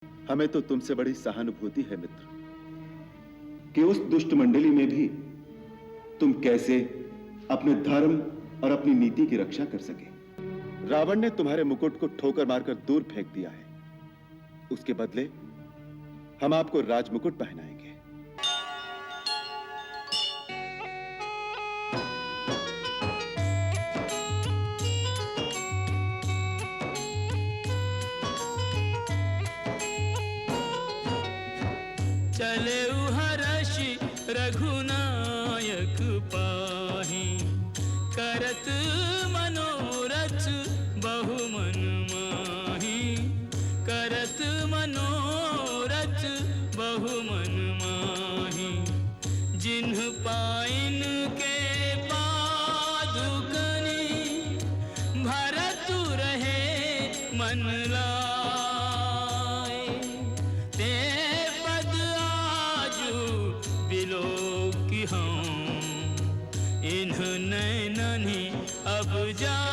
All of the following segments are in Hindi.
हमें तो तुमसे बड़ी सहानुभूति है मित्र कि उस दुष्ट मंडली में भी तुम कैसे अपने धर्म और अपनी नीति की रक्षा कर सके। रावण ने तुम्हारे मुकुट को ठोकर मारकर दूर फेंक दिया है। उसके बदले हम आपको राजमुकुट पहनाएंगे। चले हर्षि रघुनायक पाहि, करत मनोरथ बहु मन माहि, करत मनोरथ बहु मन माहि। जिन्ह पाइन के पादुकनि, भरतु रहे मन लाए। ते पद आजु बिलोकी हम, इन्ह नैननि अब जाए,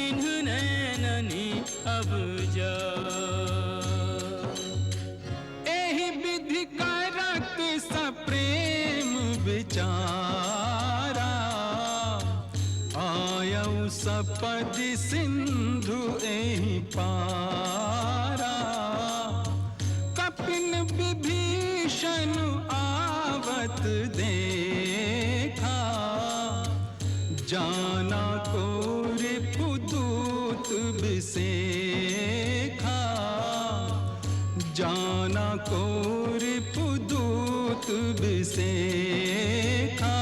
इन्ह नैननि अब जाए। एहि विधि करत सप्रेम विचारा, आयऊ सपदि सिंधु एहि पारा। कपिन विभीषण आवत देखा, जाना को रिपुदूत बिसेखा, जाना को रिपुदूत बिसेखा।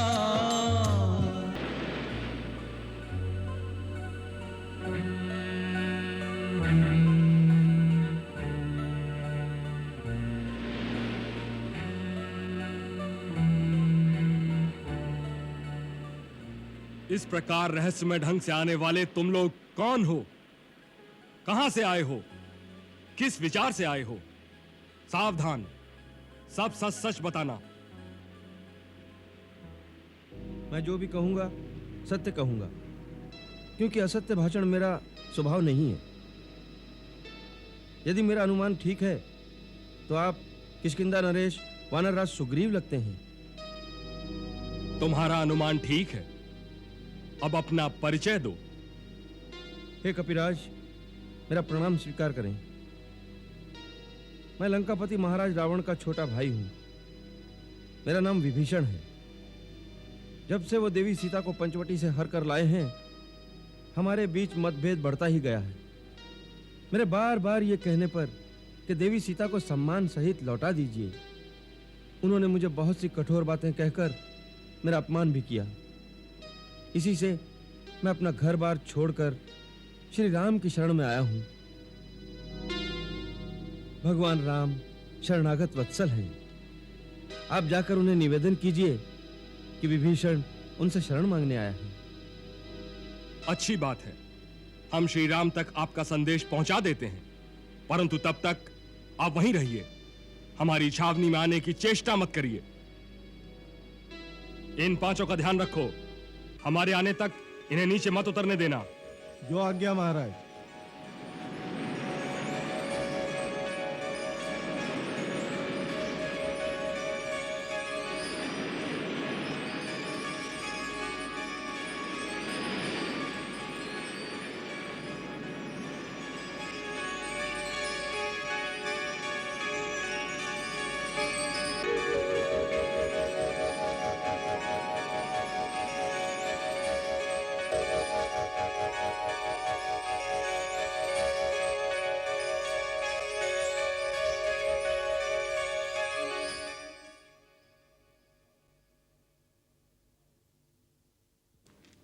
इस प्रकार रहस्यमय ढंग से आने वाले तुम लोग कौन हो? कहां से आए हो? किस विचार से आए हो? सावधान, सब सच सच बताना। मैं जो भी कहूंगा सत्य कहूंगा, क्योंकि असत्य भाषण मेरा स्वभाव नहीं है। यदि मेरा अनुमान ठीक है तो आप किष्किंधा नरेश वानरराज सुग्रीव लगते हैं। तुम्हारा अनुमान ठीक है, अब अपना परिचय दो। हे कपिराज, मेरा प्रणाम स्वीकार करें। मैं लंकापति महाराज रावण का छोटा भाई हूं। मेरा नाम विभीषण है। जब से वो देवी सीता को पंचवटी से हर कर लाए हैं, हमारे बीच मतभेद बढ़ता ही गया है। मेरे बार बार ये कहने पर कि देवी सीता को सम्मान सहित लौटा दीजिए, उन्होंने मुझे बहुत सी कठोर बातें कहकर मेरा अपमान भी किया। इसी से मैं अपना घर बार छोड़कर श्री राम की शरण में आया हूं। भगवान राम शरणागत वत्सल हैं। आप जाकर उन्हें निवेदन कीजिए कि विभीषण उनसे शरण मांगने आया है। अच्छी बात है, हम श्री राम तक आपका संदेश पहुंचा देते हैं, परंतु तब तक आप वहीं रहिए। हमारी छावनी में आने की चेष्टा मत करिए। इन पांचों का ध्यान रखो, हमारे आने तक इन्हें नीचे मत उतरने देना। जो आज्ञा महाराज।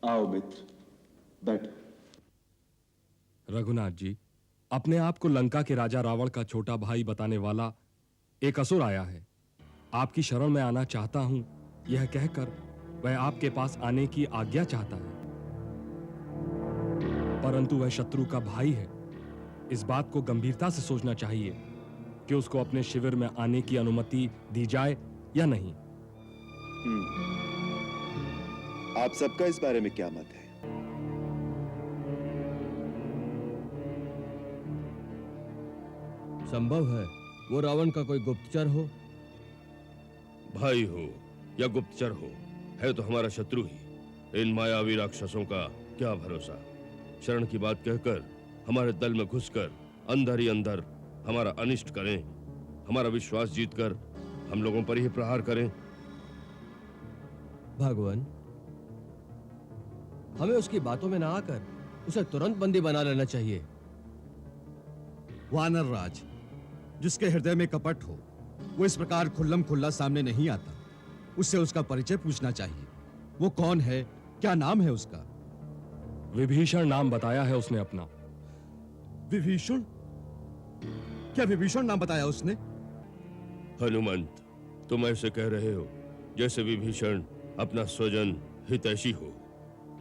आओ मित्र, बैठो। रघुनाथ जी, अपने आप को लंका के राजा रावण का छोटा भाई बताने वाला एक असुर आया है। आपकी शरण में आना चाहता हूं, यह कहकर वह आपके पास आने की आज्ञा चाहता है, परंतु वह शत्रु का भाई है। इस बात को गंभीरता से सोचना चाहिए कि उसको अपने शिविर में आने की अनुमति दी जाए या नहीं। आप सबका इस बारे में क्या मत है? संभव है वो रावण का कोई गुप्तचर हो। भाई हो या गुप्तचर हो, है तो हमारा शत्रु ही। इन मायावी राक्षसों का क्या भरोसा। शरण की बात कहकर हमारे दल में घुसकर अंदर ही अंदर हमारा अनिष्ट करें, हमारा विश्वास जीतकर हम लोगों पर ही प्रहार करें। भगवान, हमें उसकी बातों में ना आकर उसे तुरंत बंदी बना लेना चाहिए। वानर राज, जिसके हृदय में कपट हो वो इस प्रकार खुल्लम खुल्ला सामने नहीं आता। उससे उसका परिचय पूछना चाहिए। वो कौन है, क्या नाम है उसका? विभीषण नाम बताया है उसने अपना। विभीषण? क्या विभीषण नाम बताया उसने? हनुमंत, तुम ऐसे कह रहे हो जैसे विभीषण अपना स्वजन हितैषी हो।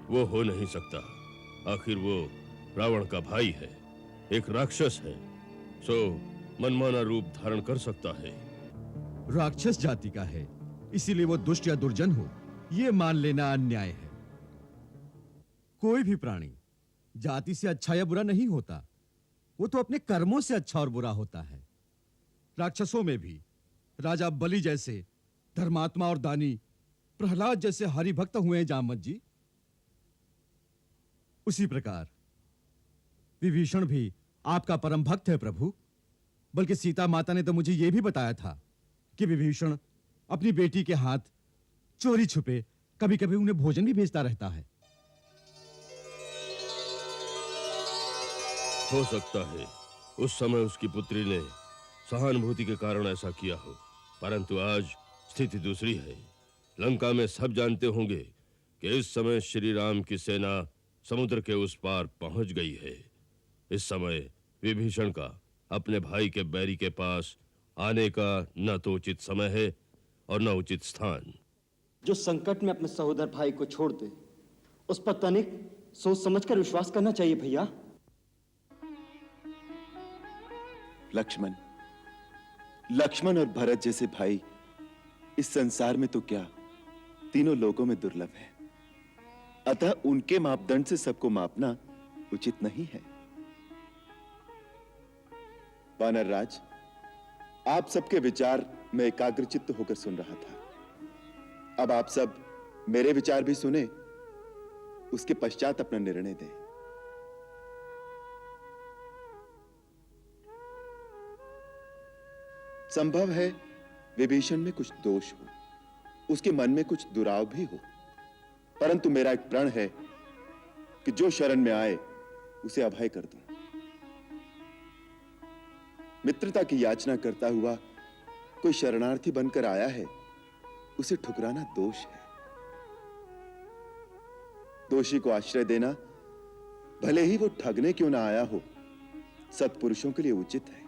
वो हो नहीं सकता। आखिर वो रावण का भाई है, एक राक्षस है, सो मनमाना रूप धारण कर सकता है। राक्षस जाति का है, इसीलिए वो दुष्ट या दुर्जन हो, ये मान लेना अन्याय है। कोई भी प्राणी जाति से अच्छा या बुरा नहीं होता, वो तो अपने कर्मों से अच्छा और बुरा होता है। राक्षसों में भी राजा बलि जैसे धर्मात्मा और दानी, प्रहलाद जैसे हरिभक्त हुए हैं जामवंत जी। उसी प्रकार विभीषण भी आपका परम भक्त है प्रभु। बल्कि सीता माता ने तो मुझे यह भी बताया था कि विभीषण अपनी बेटी के हाथ चोरी छुपे कभी कभी उन्हें भोजन भी भेजता रहता है। हो सकता है उस समय उसकी पुत्री ने सहानुभूति के कारण ऐसा किया हो, परंतु आज स्थिति दूसरी है। लंका में सब जानते होंगे कि इस समय श्री राम की सेना समुद्र के उस पार पहुंच गई है। इस समय विभीषण का अपने भाई के बैरी के पास आने का न तो उचित समय है और न उचित स्थान। जो संकट में अपने सहोदर भाई को छोड़ दे, उस पर तनिक सोच समझकर विश्वास करना चाहिए भैया। लक्ष्मण, लक्ष्मण और भरत जैसे भाई इस संसार में तो क्या, तीनों लोगों में दुर्लभ है। अतः उनके मापदंड से सबको मापना उचित नहीं है। वानर राज, आप सबके विचार मैं एकाग्रचित्त होकर सुन रहा था। अब आप सब मेरे विचार भी सुने, उसके पश्चात अपना निर्णय दें। संभव है विभीषण में कुछ दोष हो, उसके मन में कुछ दुराव भी हो, परंतु मेरा एक प्रण है कि जो शरण में आए उसे अभय कर दूं। मित्रता की याचना करता हुआ कोई शरणार्थी बनकर आया है, उसे ठुकराना दोष है। दोषी को आश्रय देना, भले ही वो ठगने क्यों ना आया हो, सत्पुरुषों के लिए उचित है।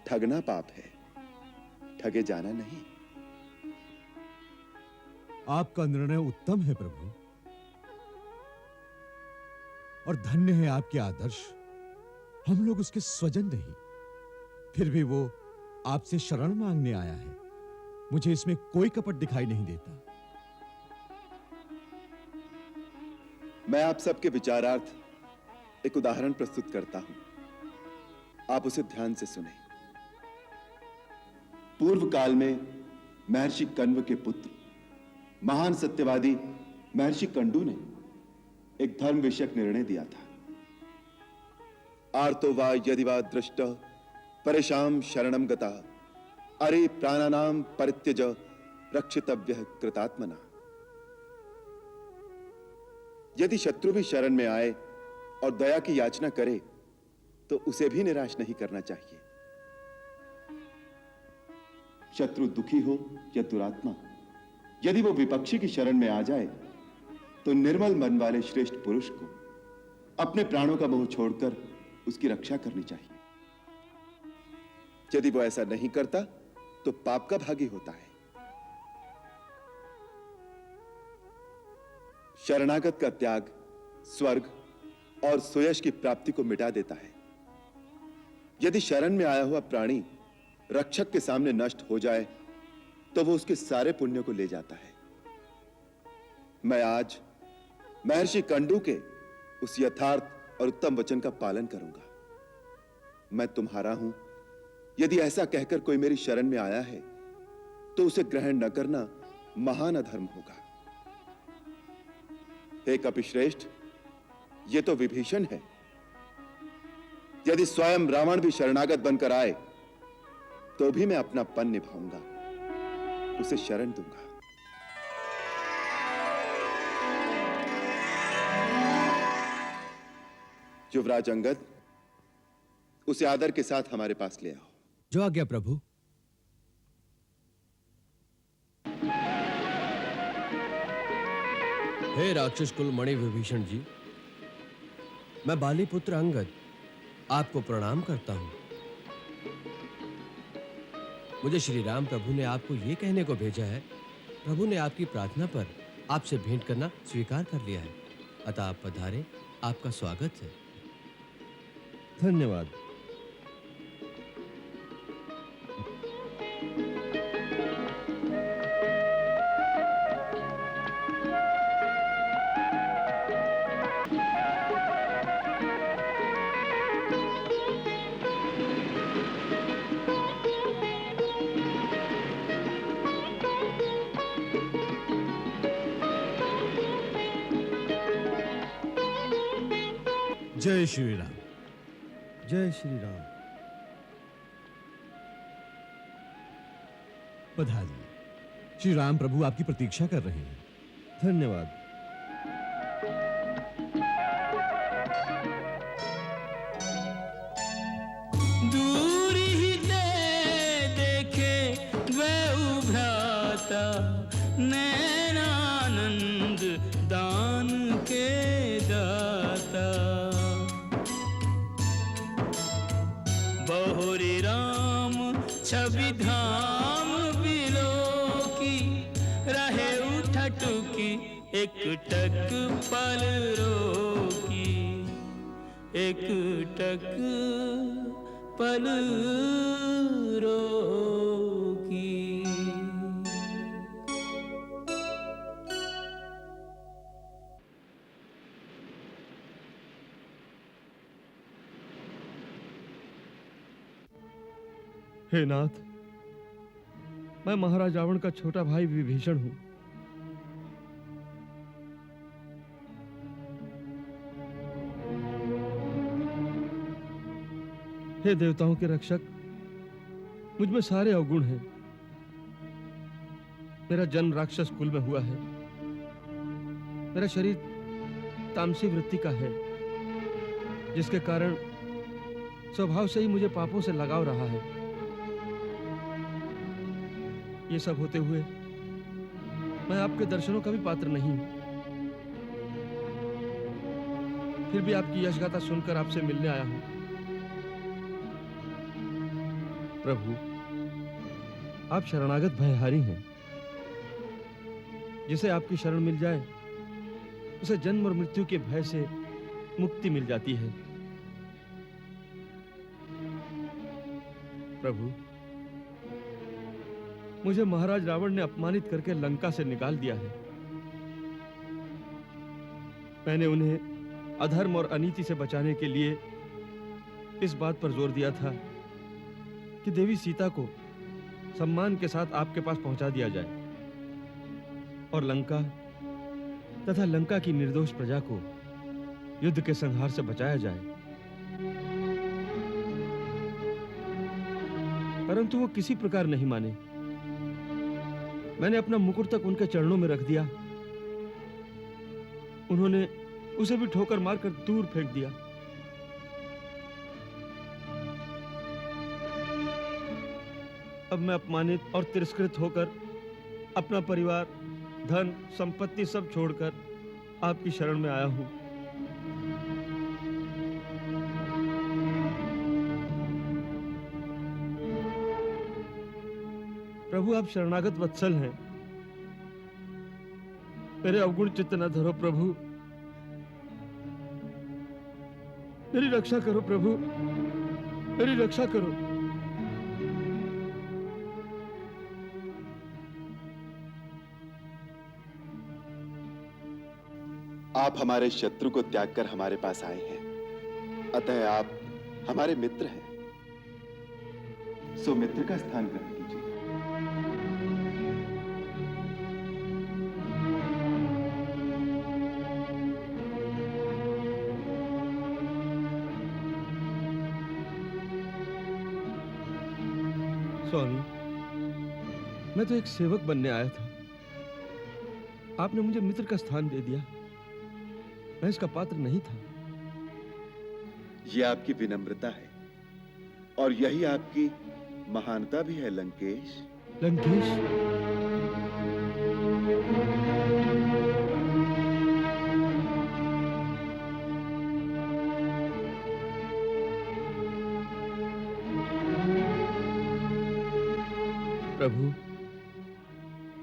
ठगना पाप है, ठगे जाना नहीं। आपका निर्णय उत्तम है प्रभु, और धन्य है आपके आदर्श। हम लोग उसके स्वजन नहीं, फिर भी वो आपसे शरण मांगने आया है। मुझे इसमें कोई कपट दिखाई नहीं देता। मैं आप सबके विचारार्थ एक उदाहरण प्रस्तुत करता हूं, आप उसे ध्यान से सुने। पूर्व काल में महर्षि कण्व के पुत्र महान सत्यवादी महर्षि कंडू ने एक धर्म विषयक निर्णय दिया था। आर्तो वा यदि वा दृष्ट परेशान शरणम गता, अरे प्राणानाम परित्यज रक्षितव्यः कृतात्मना। यदि शत्रु भी शरण में आए और दया की याचना करे तो उसे भी निराश नहीं करना चाहिए। शत्रु दुखी हो या दुरात्मा, यदि वो विपक्षी की शरण में आ जाए तो निर्मल मन वाले श्रेष्ठ पुरुष को अपने प्राणों का मोह छोड़कर उसकी रक्षा करनी चाहिए। यदि वो ऐसा नहीं करता तो पाप का भागी होता है। शरणागत का त्याग स्वर्ग और सुयश की प्राप्ति को मिटा देता है। यदि शरण में आया हुआ प्राणी रक्षक के सामने नष्ट हो जाए तो वो उसके सारे पुण्यों को ले जाता है। मैं आज महर्षि कंडू के उस यथार्थ और उत्तम वचन का पालन करूंगा। मैं तुम्हारा हूं, यदि ऐसा कहकर कोई मेरी शरण में आया है तो उसे ग्रहण न करना महान अधर्म होगा। हे कपिश्रेष्ठ, ये तो विभीषण है। यदि स्वयं रावण भी शरणागत बनकर आए तो भी मैं अपना पन निभाऊंगा, उसे शरण दूंगा। युवराज अंगद, उसे आदर के साथ हमारे पास ले आओ। जो आज्ञा प्रभु। हे राक्षस कुल मणि विभीषण जी, मैं बाली पुत्र अंगद आपको प्रणाम करता हूं। मुझे श्री राम प्रभु ने आपको यह कहने को भेजा है, प्रभु ने आपकी प्रार्थना पर आपसे भेंट करना स्वीकार कर लिया है, अतः आप पधारे, आपका स्वागत है। धन्यवाद। जय श्री राम। जय श्री राम। पधारिए, श्री राम प्रभु आपकी प्रतीक्षा कर रहे हैं। धन्यवाद। दूर ही देखे द्वै भ्राता, नैनानंद दान के दाता। बहुरी राम छवि धाम बिलो की, रहे उठटुकी एक टक पल रोकी, एक टक पल रोकी। हे नाथ, मैं महाराज रावण का छोटा भाई विभीषण हूं। हे देवताओं के रक्षक, मुझ में सारे अवगुण हैं। मेरा जन्म राक्षस कुल में हुआ है। मेरा शरीर तामसी वृत्ति का है, जिसके कारण स्वभाव से ही मुझे पापों से लगाव रहा है। ये सब होते हुए मैं आपके दर्शनों का भी पात्र नहीं हूं। फिर भी आपकी यशगाथा सुनकर आपसे मिलने आया हूं। प्रभु, आप शरणागत भयहारी हैं। जिसे आपकी शरण मिल जाए उसे जन्म और मृत्यु के भय से मुक्ति मिल जाती है। प्रभु, मुझे महाराज रावण ने अपमानित करके लंका से निकाल दिया है। मैंने उन्हें अधर्म और अनीति से बचाने के लिए इस बात पर जोर दिया था कि देवी सीता को सम्मान के साथ आपके पास पहुंचा दिया जाए और लंका तथा लंका की निर्दोष प्रजा को युद्ध के संहार से बचाया जाए। परंतु वो किसी प्रकार नहीं माने। मैंने अपना मुकुट तक उनके चरणों में रख दिया। उन्होंने उसे भी ठोकर मारकर दूर फेंक दिया। अब मैं अपमानित और तिरस्कृत होकर अपना परिवार, धन, संपत्ति सब छोड़कर आपकी शरण में आया हूं। प्रभु, आप शरणागत वत्सल हैं। मेरे अवगुण चित्त न धरो प्रभु। मेरी रक्षा करो प्रभु, मेरी रक्षा करो। आप हमारे शत्रु को त्याग कर हमारे पास आए हैं, अतः आप हमारे मित्र हैं। सो मित्र का स्थान ग्रहण कीजिए। स्वामी, मैं तो एक सेवक बनने आया था। आपने मुझे मित्र का स्थान दे दिया। मैं इसका पात्र नहीं था। यह आपकी विनम्रता है और यही आपकी महानता भी है लंकेश। लंकेश? प्रभु,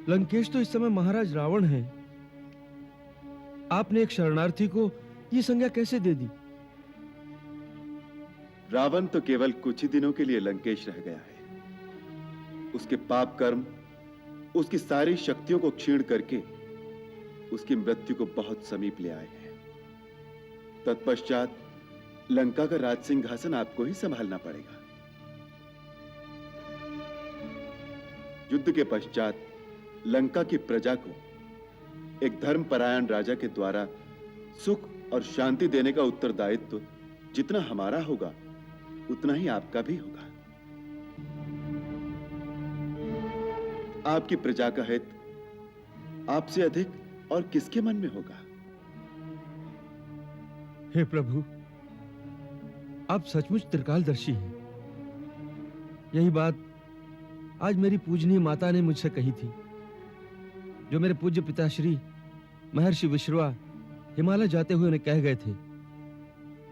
लंकेश तो इस समय महाराज रावण हैं। आपने एक शरणार्थी को ये संज्ञा कैसे दे दी? रावण तो केवल कुछ ही दिनों के लिए लंकेश रह गया है। उसके पाप कर्म उसकी सारी शक्तियों को क्षीण करके उसकी मृत्यु को बहुत समीप ले आए हैं। तत्पश्चात लंका का राज सिंहासन आपको ही संभालना पड़ेगा। युद्ध के पश्चात लंका की प्रजा को एक धर्मपरायण राजा के द्वारा सुख और शांति देने का उत्तरदायित्व जितना हमारा होगा उतना ही आपका भी होगा। आपकी प्रजा का हित आपसे अधिक और किसके मन में होगा? हे प्रभु, आप सचमुच त्रिकालदर्शी हैं। यही बात आज मेरी पूजनीय माता ने मुझसे कही थी, जो मेरे पूज्य पिताश्री महर्षि विश्रवा हिमालय जाते हुए उन्हें कह गए थे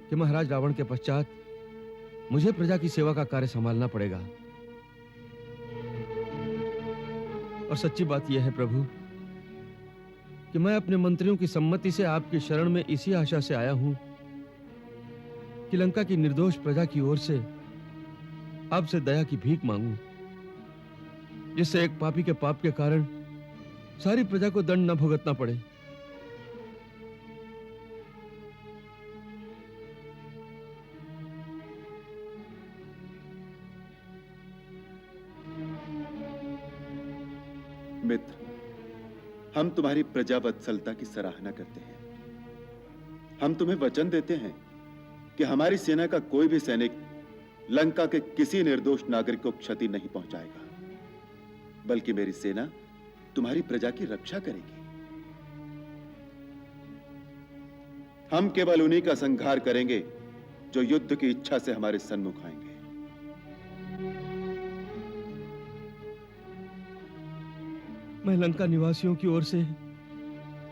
कि महाराज रावण के पश्चात मुझे प्रजा की सेवा का कार्य संभालना पड़ेगा। और सच्ची बात यह है प्रभु कि मैं अपने मंत्रियों की सम्मति से आपकी शरण में इसी आशा से आया हूं कि लंका की निर्दोष प्रजा की ओर से आपसे दया की भीख मांगूं, जिससे एक पापी के पाप के कारण सारी प्रजा को दंड न भुगतना पड़े। मित्र, हम तुम्हारी प्रजा वत्सलता की सराहना करते हैं। हम तुम्हें वचन देते हैं कि हमारी सेना का कोई भी सैनिक लंका के किसी निर्दोष नागरिक को क्षति नहीं पहुंचाएगा, बल्कि मेरी सेना तुम्हारी प्रजा की रक्षा करेगी। हम केवल उन्हीं का संहार करेंगे जो युद्ध की इच्छा से हमारे सन्मुख आएंगे। मैं लंका निवासियों की ओर से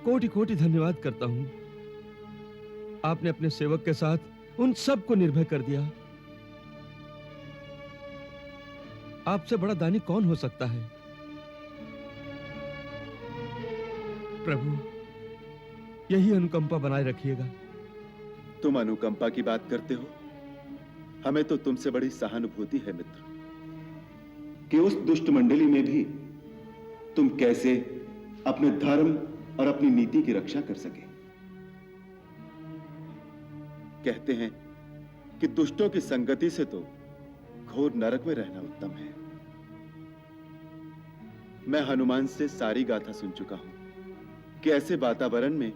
कोटि कोटि धन्यवाद करता हूं। आपने अपने सेवक के साथ उन सब को निर्भय कर दिया। आपसे बड़ा दानी कौन हो सकता है? प्रभु, यही अनुकंपा बनाए रखिएगा। तुम अनुकंपा की बात करते हो, हमें तो तुमसे बड़ी सहानुभूति है मित्र, कि उस दुष्ट मंडली में भी तुम कैसे अपने धर्म और अपनी नीति की रक्षा कर सके। कहते हैं कि दुष्टों की संगति से तो घोर नरक में रहना उत्तम है। मैं हनुमान से सारी गाथा सुन चुका हूं कि ऐसे वातावरण में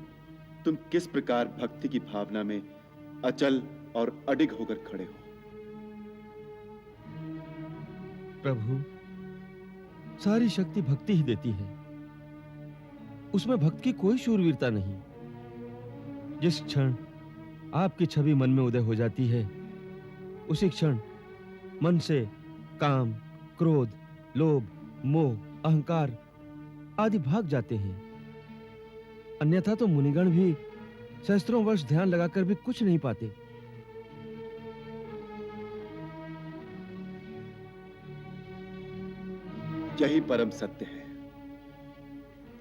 तुम किस प्रकार भक्ति की भावना में अचल और अडिग होकर खड़े हो। प्रभु, सारी शक्ति भक्ति ही देती है। उसमें भक्त की कोई शूरवीरता नहीं। जिस क्षण आपकी छवि मन में उदय हो जाती है, उसी क्षण मन से काम, क्रोध, लोभ, मोह, अहंकार आदि भाग जाते हैं। अन्यथा तो मुनिगण भी सहस्त्रों वर्ष ध्यान लगाकर भी कुछ नहीं पाते। यही परम सत्य है,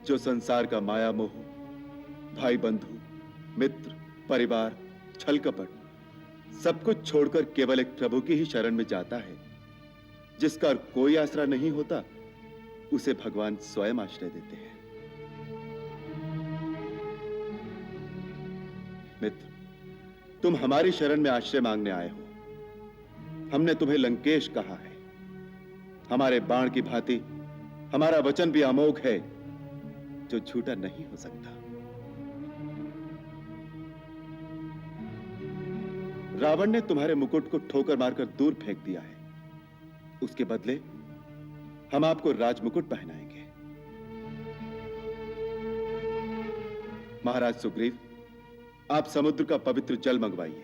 जो संसार का माया मोह, भाई बंधु, मित्र, परिवार, छल कपट सब कुछ छोड़कर केवल एक प्रभु की ही शरण में जाता है। जिसका कोई आसरा नहीं होता, उसे भगवान स्वयं आश्रय देते हैं। मित्र, तुम हमारी शरण में आश्रय मांगने आए हो। हमने तुम्हें लंकेश कहा है, हमारे बाण की भांति हमारा वचन भी अमोघ है, जो झूठा नहीं हो सकता। रावण ने तुम्हारे मुकुट को ठोकर मारकर दूर फेंक दिया है। उसके बदले हम आपको राजमुकुट पहनाएंगे। महाराज सुग्रीव, आप समुद्र का पवित्र जल मंगवाइए।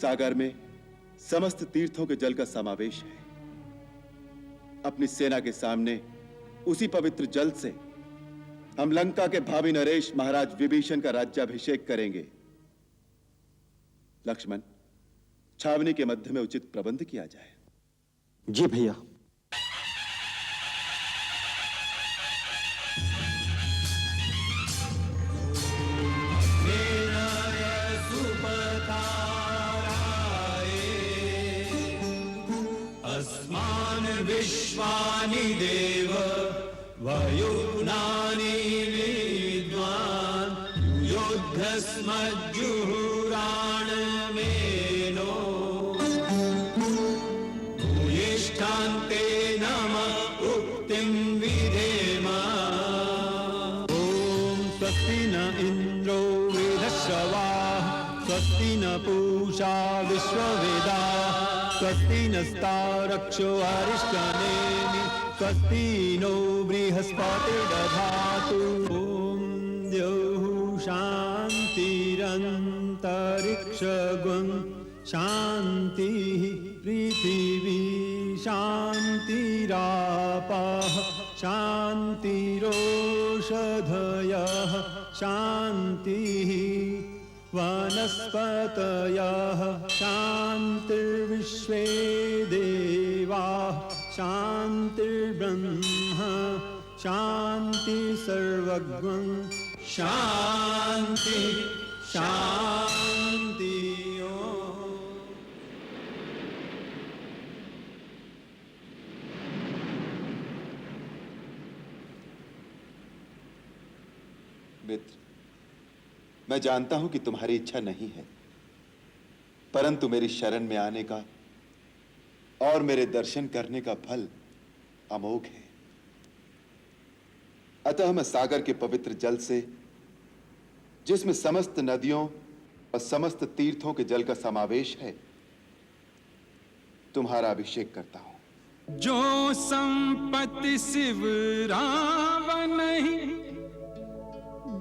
सागर में समस्त तीर्थों के जल का समावेश है। अपनी सेना के सामने उसी पवित्र जल से हम लंका के भावी नरेश महाराज विभीषण का राज्याभिषेक करेंगे। लक्ष्मण, छावनी के मध्य में उचित प्रबंध किया जाए। जी भैया। अस्मान् विश्वानि देव वयुनानि विद्वान् युद्धस्मज्जुहुराणमेनो भूयिष्ठान्ते नमः उक्तिं विधेम। ॐ स्वस्ति न इन्द्रो वृधश्रवाः स्वस्ति न पूषा विश्ववेदाः स्वस्ति नस्तारक्षो अरिष्टनेमि स्वस्ति नो बृहस्पतिर्दधातु। ॐ द्यौः शान्तिरन्तरिक्षगुं शान्तिः पृथिवी शान्तिरापः शान्तिरोषधयः शान्तिः वनस्पतयः शान्तिर्विश्वे देवाः शान्तिर्ब्रह्म शान्ति सर्वज्ञं शान्ति शान्ति। मित्र, मैं जानता हूं कि तुम्हारी इच्छा नहीं है, परंतु मेरी शरण में आने का और मेरे दर्शन करने का फल अमोघ है। अतः मैं सागर के पवित्र जल से, जिसमें समस्त नदियों और समस्त तीर्थों के जल का समावेश है, तुम्हारा अभिषेक करता हूं। जो संपत्ति शिव रावण ही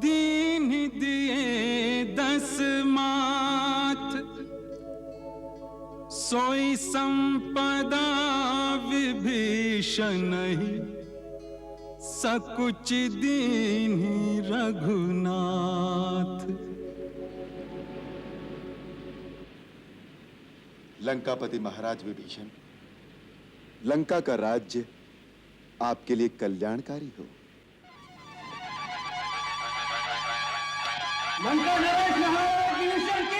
दीन दिए 10 माथ सोई संपदा विभीषण ही सकुच दीन्हि रघुनाथ। लंकापति महाराज विभीषण, लंका का राज्य आपके लिए कल्याणकारी हो। लंका नरेश महाराज विभीषण की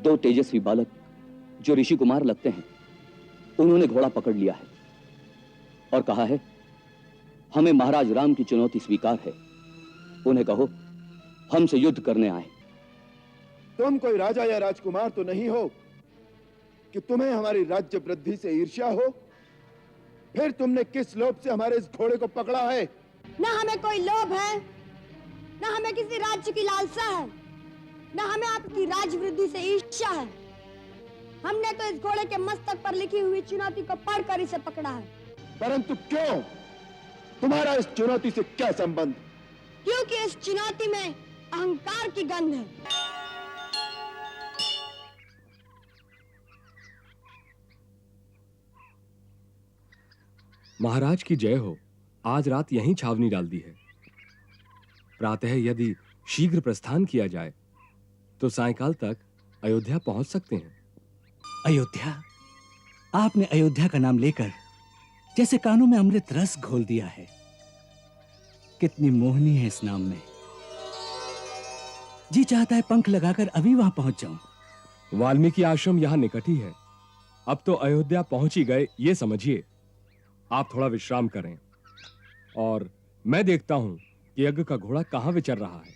दो तेजस्वी बालक जो ऋषि कुमार लगते हैं, उन्होंने घोड़ा पकड़ लिया है और कहा है, हमें महाराज राम की चुनौती स्वीकार है। उन्हें कहो हमसे युद्ध करने आए। तुम कोई राजा या राजकुमार तो नहीं हो कि तुम्हें हमारी राज्य वृद्धि से ईर्ष्या हो? फिर तुमने किस लोभ से हमारे इस घोड़े को पकड़ा है? ना हमें कोई लोभ है, ना हमें किसी राज्य की लालसा है, ना हमें आपकी राजवृद्धि से ईर्ष्या है। हमने तो इस घोड़े के मस्तक पर लिखी हुई चुनौती को पढ़कर इसे पकड़ा है। परंतु क्यों? तुम्हारा इस चुनौती से क्या संबंध? क्योंकि इस चुनौती में अहंकार की गंध है। महाराज की जय हो। आज रात यहीं छावनी डाल दी है। प्रातः यदि शीघ्र प्रस्थान किया जाए तो सायंकाल तक अयोध्या पहुंच सकते हैं। अयोध्या? आपने अयोध्या का नाम लेकर जैसे कानों में अमृत रस घोल दिया है। कितनी मोहनी है इस नाम में। जी चाहता है पंख लगाकर अभी वहां पहुंच जाऊं। वाल्मीकि आश्रम यहां निकट ही है। अब तो अयोध्या पहुंच ही गए ये समझिए। आप थोड़ा विश्राम करें और मैं देखता हूं कि यज्ञ का घोड़ा कहां विचर रहा है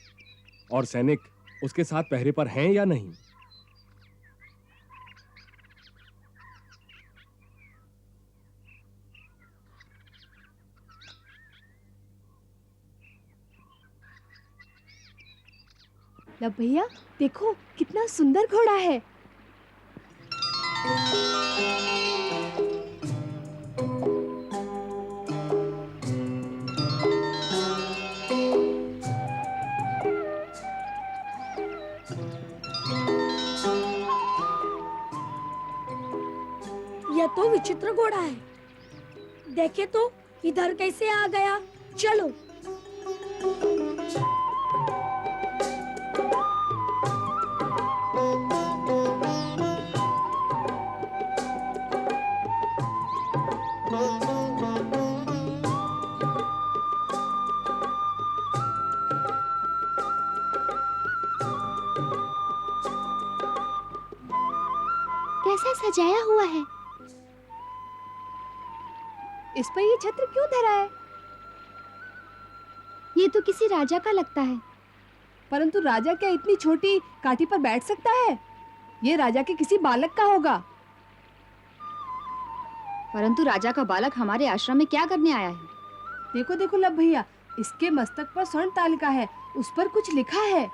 और सैनिक उसके साथ पहरे पर हैं या नहीं। लब भैया देखो कितना सुंदर घोड़ा है। यह तो विचित्र घोड़ा है। देखे तो इधर कैसे आ गया। चलो कैसा सजाया हुआ है। इस पर ये छत्र क्यों धरा है? ये तो किसी राजा का लगता है। परंतु राजा क्या इतनी छोटी काठी पर बैठ सकता है? ये राजा के किसी बालक का होगा। परंतु राजा का बालक हमारे आश्रम में क्या करने आया है? देखो देखो लब भैया, इसके मस्तक पर स्वर्ण तालिका है, उस पर कुछ लिखा है।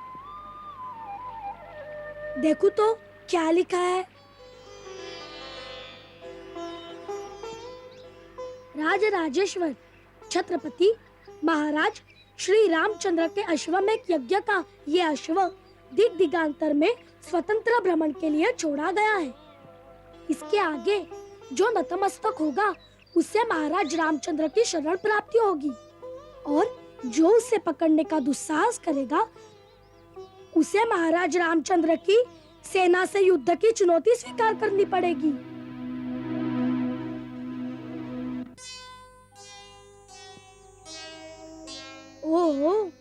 देखो तो क्या लिखा है। राज राजेश्वर छत्रपति महाराज श्री रामचंद्र के अश्वमेध यज्ञ का ये अश्व दिग दिगांतर में स्वतंत्र भ्रमण के लिए छोड़ा गया है। इसके आगे जो नतमस्तक होगा उससे महाराज रामचंद्र की शरण प्राप्ति होगी और जो उसे पकड़ने का दुस्साहस करेगा उसे महाराज रामचंद्र की सेना से युद्ध की चुनौती स्वीकार करनी पड़ेगी। ओहो,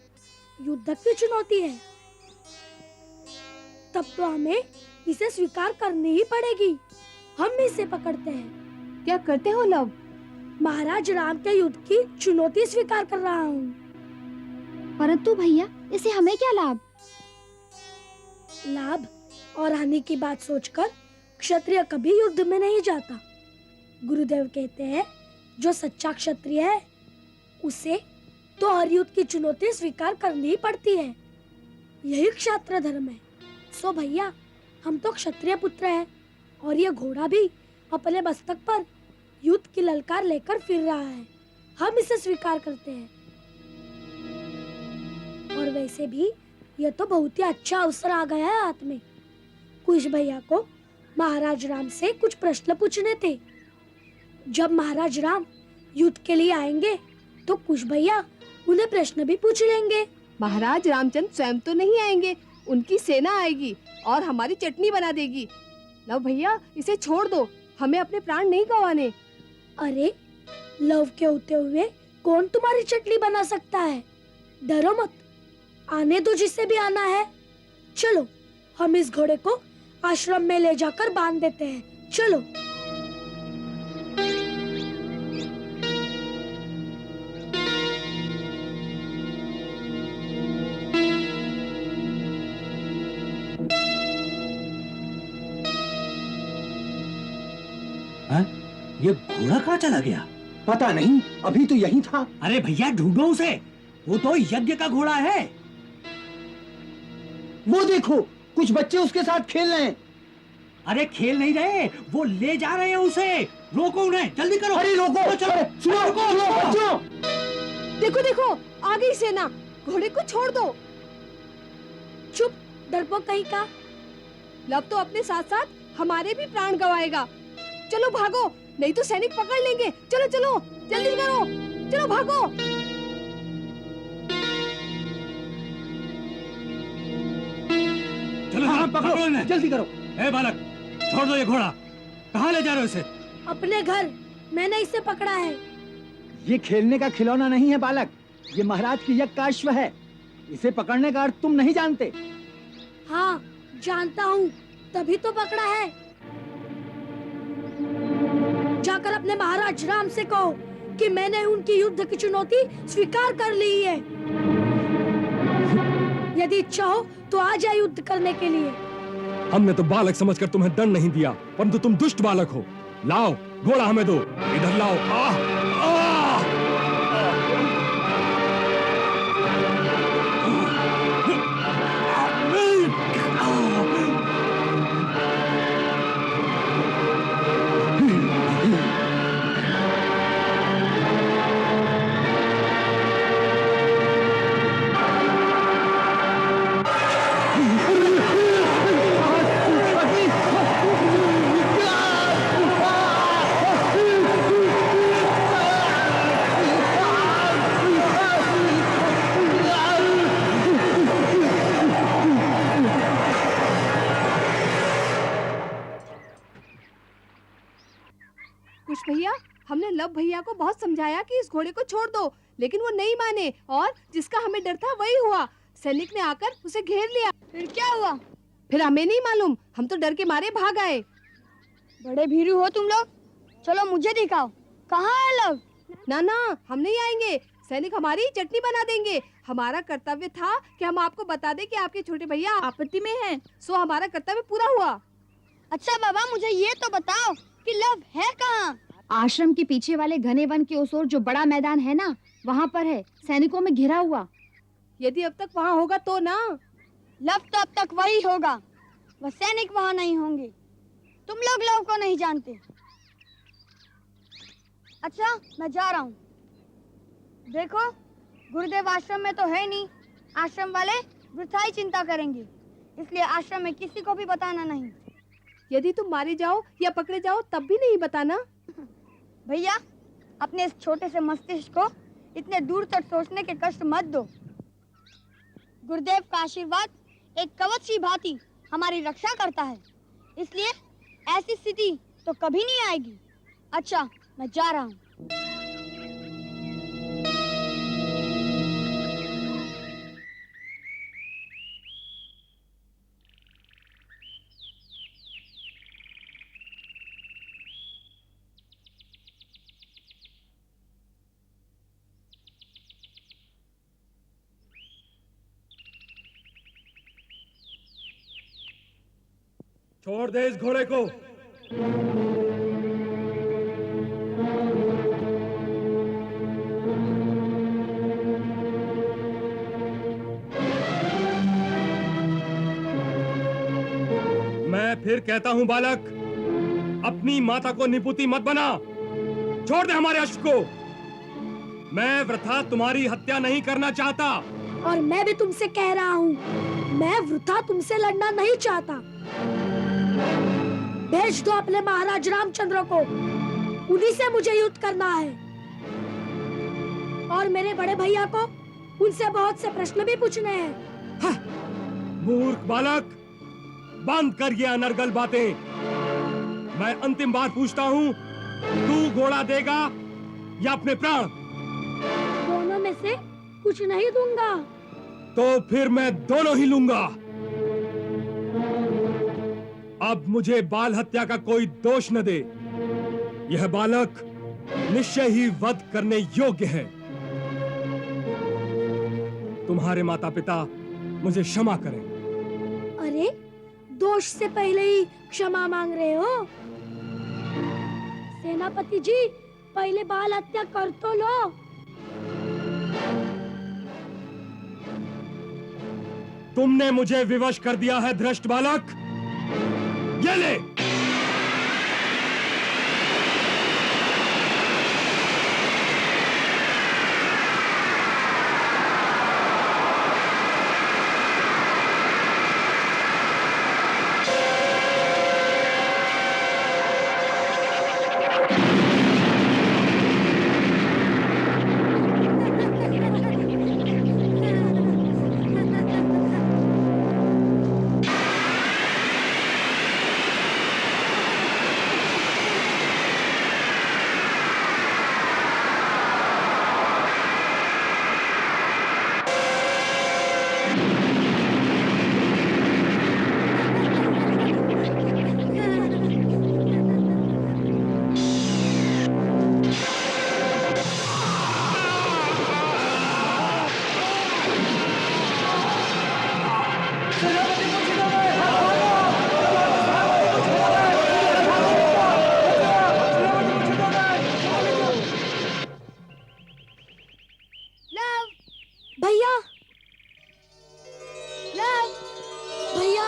युद्ध की चुनौती है। तब तो हमें इसे स्वीकार करनी ही पड़ेगी। हम इसे पकड़ते हैं। क्या करते हो लव? महाराज राम के युद्ध की चुनौती स्वीकार कर रहा हूँ। परंतु भैया इससे हमें क्या लाभ? लाभ और हानि की बात सोचकर क्षत्रिय कभी युद्ध में नहीं जाता। गुरुदेव कहते हैं जो सच्चा क्षत्रिय है उसे तो हर युद्ध की चुनौती स्वीकार करनी ही पड़ती है। यही क्षात्र धर्म है। सो भैया हम तो क्षत्रिय पुत्र हैं और ये घोड़ा भी अपने मस्तक पर युद्ध की ललकार लेकर फिर रहा है। हम इसे स्वीकार करते हैं। और वैसे भी ये तो बहुत ही अच्छा अवसर आ गया है हाथ में। कुश भैया को महाराज राम से कुछ प्रश्न पूछने थे। जब महाराज राम युद्ध के लिए आएंगे तो कुश भैया उन्हें प्रश्न भी पूछ लेंगे। महाराज रामचंद्र स्वयं तो नहीं आएंगे, उनकी सेना आएगी और हमारी चटनी बना देगी। लव भैया इसे छोड़ दो, हमें अपने प्राण नहीं गंवाने। अरे लव के होते हुए कौन तुम्हारी चटनी बना सकता है? डरो मत, आने दो जिसे भी आना है। चलो हम इस घोड़े को आश्रम में ले जाकर बांध देते हैं। चलो। ये घोड़ा कहाँ चला गया? पता नहीं, अभी तो यहीं था। अरे भैया ढूंढो उसे, वो तो यज्ञ का घोड़ा है। वो देखो कुछ बच्चे उसके साथ खेल रहे हैं। अरे खेल नहीं रहे, वो ले जा रहे हैं उसे। रोको उन्हें, जल्दी करो। अरे रोको, सुनो बच्चों। देखो देखो आ गई सेना, घोड़े को छोड़ दो। चुप डरपोक कहीं का। लव तो अपने साथ साथ हमारे भी प्राण गंवाएगा। चलो भागो, नहीं तो सैनिक पकड़ लेंगे। चलो चलो जल्दी करो, चलो भागो। पकड़ो इन्हें, जल्दी करो। ए बालक, छोड़ दो ये घोड़ा। कहाँ ले जा रहे हो इसे? अपने घर। मैंने इसे पकड़ा है। ये खेलने का खिलौना नहीं है बालक, ये महाराज की यज्ञाश्व है। इसे पकड़ने का अर्थ तुम नहीं जानते। हाँ जानता हूँ, तभी तो पकड़ा है। जाकर अपने महाराज राम से कहो कि मैंने उनकी युद्ध की चुनौती स्वीकार कर ली है। यदि इच्छा हो तो आ जाए युद्ध करने के लिए। हमने तो बालक समझकर तुम्हें दंड नहीं दिया, परंतु तुम दुष्ट बालक हो। लाओ घोड़ा हमें दो, इधर लाओ। कुछ भैया, हमने लव भैया को बहुत समझाया कि इस घोड़े को छोड़ दो, लेकिन वो नहीं माने और जिसका हमें डर था वही हुआ। सैनिक ने आकर उसे घेर लिया। फिर क्या हुआ? फिर हमें नहीं मालूम, हम तो डर के मारे भाग आए। बड़े भीरू हो तुम लोग। चलो मुझे दिखाओ, कहाँ है लव? ना ना, हम नहीं आएंगे। सैनिक हमारी चटनी बना देंगे। हमारा कर्तव्य था कि हम आपको बता दें कि आपके छोटे भैया आपत्ति में हैं। सो हमारा कर्तव्य पूरा हुआ। अच्छा बाबा, मुझे ये तो बताओ कि लव है कहाँ? आश्रम के पीछे वाले घने वन के उस ओर जो बड़ा मैदान है ना, वहाँ पर है, सैनिकों में घिरा हुआ। यदि अब तक वहाँ होगा तो ना। लव तो अब तक वही होगा, वह सैनिक वहाँ नहीं होंगे। तुम लोग लव को नहीं जानते। अच्छा मैं जा रहा हूँ। देखो गुरुदेव आश्रम में तो है नहीं, आश्रम वाले वृथा ही चिंता करेंगे, इसलिए आश्रम में किसी को भी बताना नहीं। यदि तुम मारे जाओ या पकड़े जाओ तब भी नहीं बताना। भैया अपने इस छोटे से मस्तिष्क को इतने दूर तक सोचने के कष्ट मत दो। गुरुदेव का आशीर्वाद एक कवच की भांति हमारी रक्षा करता है, इसलिए ऐसी स्थिति तो कभी नहीं आएगी। अच्छा मैं जा रहा हूँ। छोड़ दे इस घोड़े को। मैं फिर कहता हूं बालक, अपनी माता को निपुति मत बना। छोड़ दे हमारे अश्व को। मैं वृथा तुम्हारी हत्या नहीं करना चाहता। और मैं भी तुमसे कह रहा हूँ, मैं वृथा तुमसे लड़ना नहीं चाहता। भेज दो अपने महाराज रामचंद्र को, उन्हीं से मुझे युद्ध करना है। और मेरे बड़े भैया को उनसे बहुत से प्रश्न भी पूछने हैं। मूर्ख बालक, बंद कर ये अनर्गल बातें। मैं अंतिम बार पूछता हूँ, तू घोड़ा देगा या अपने प्राण? दोनों में से कुछ नहीं दूंगा। तो फिर मैं दोनों ही लूंगा। अब मुझे बाल हत्या का कोई दोष न दे। यह बालक निश्चय ही वध करने योग्य है। तुम्हारे माता पिता मुझे क्षमा करें। अरे दोष से पहले ही क्षमा मांग रहे हो? सेनापति जी, पहले बाल हत्या कर तो लो। तुमने मुझे विवश कर दिया है भ्रष्ट बालक। ये ले। भैया, लव, भैया।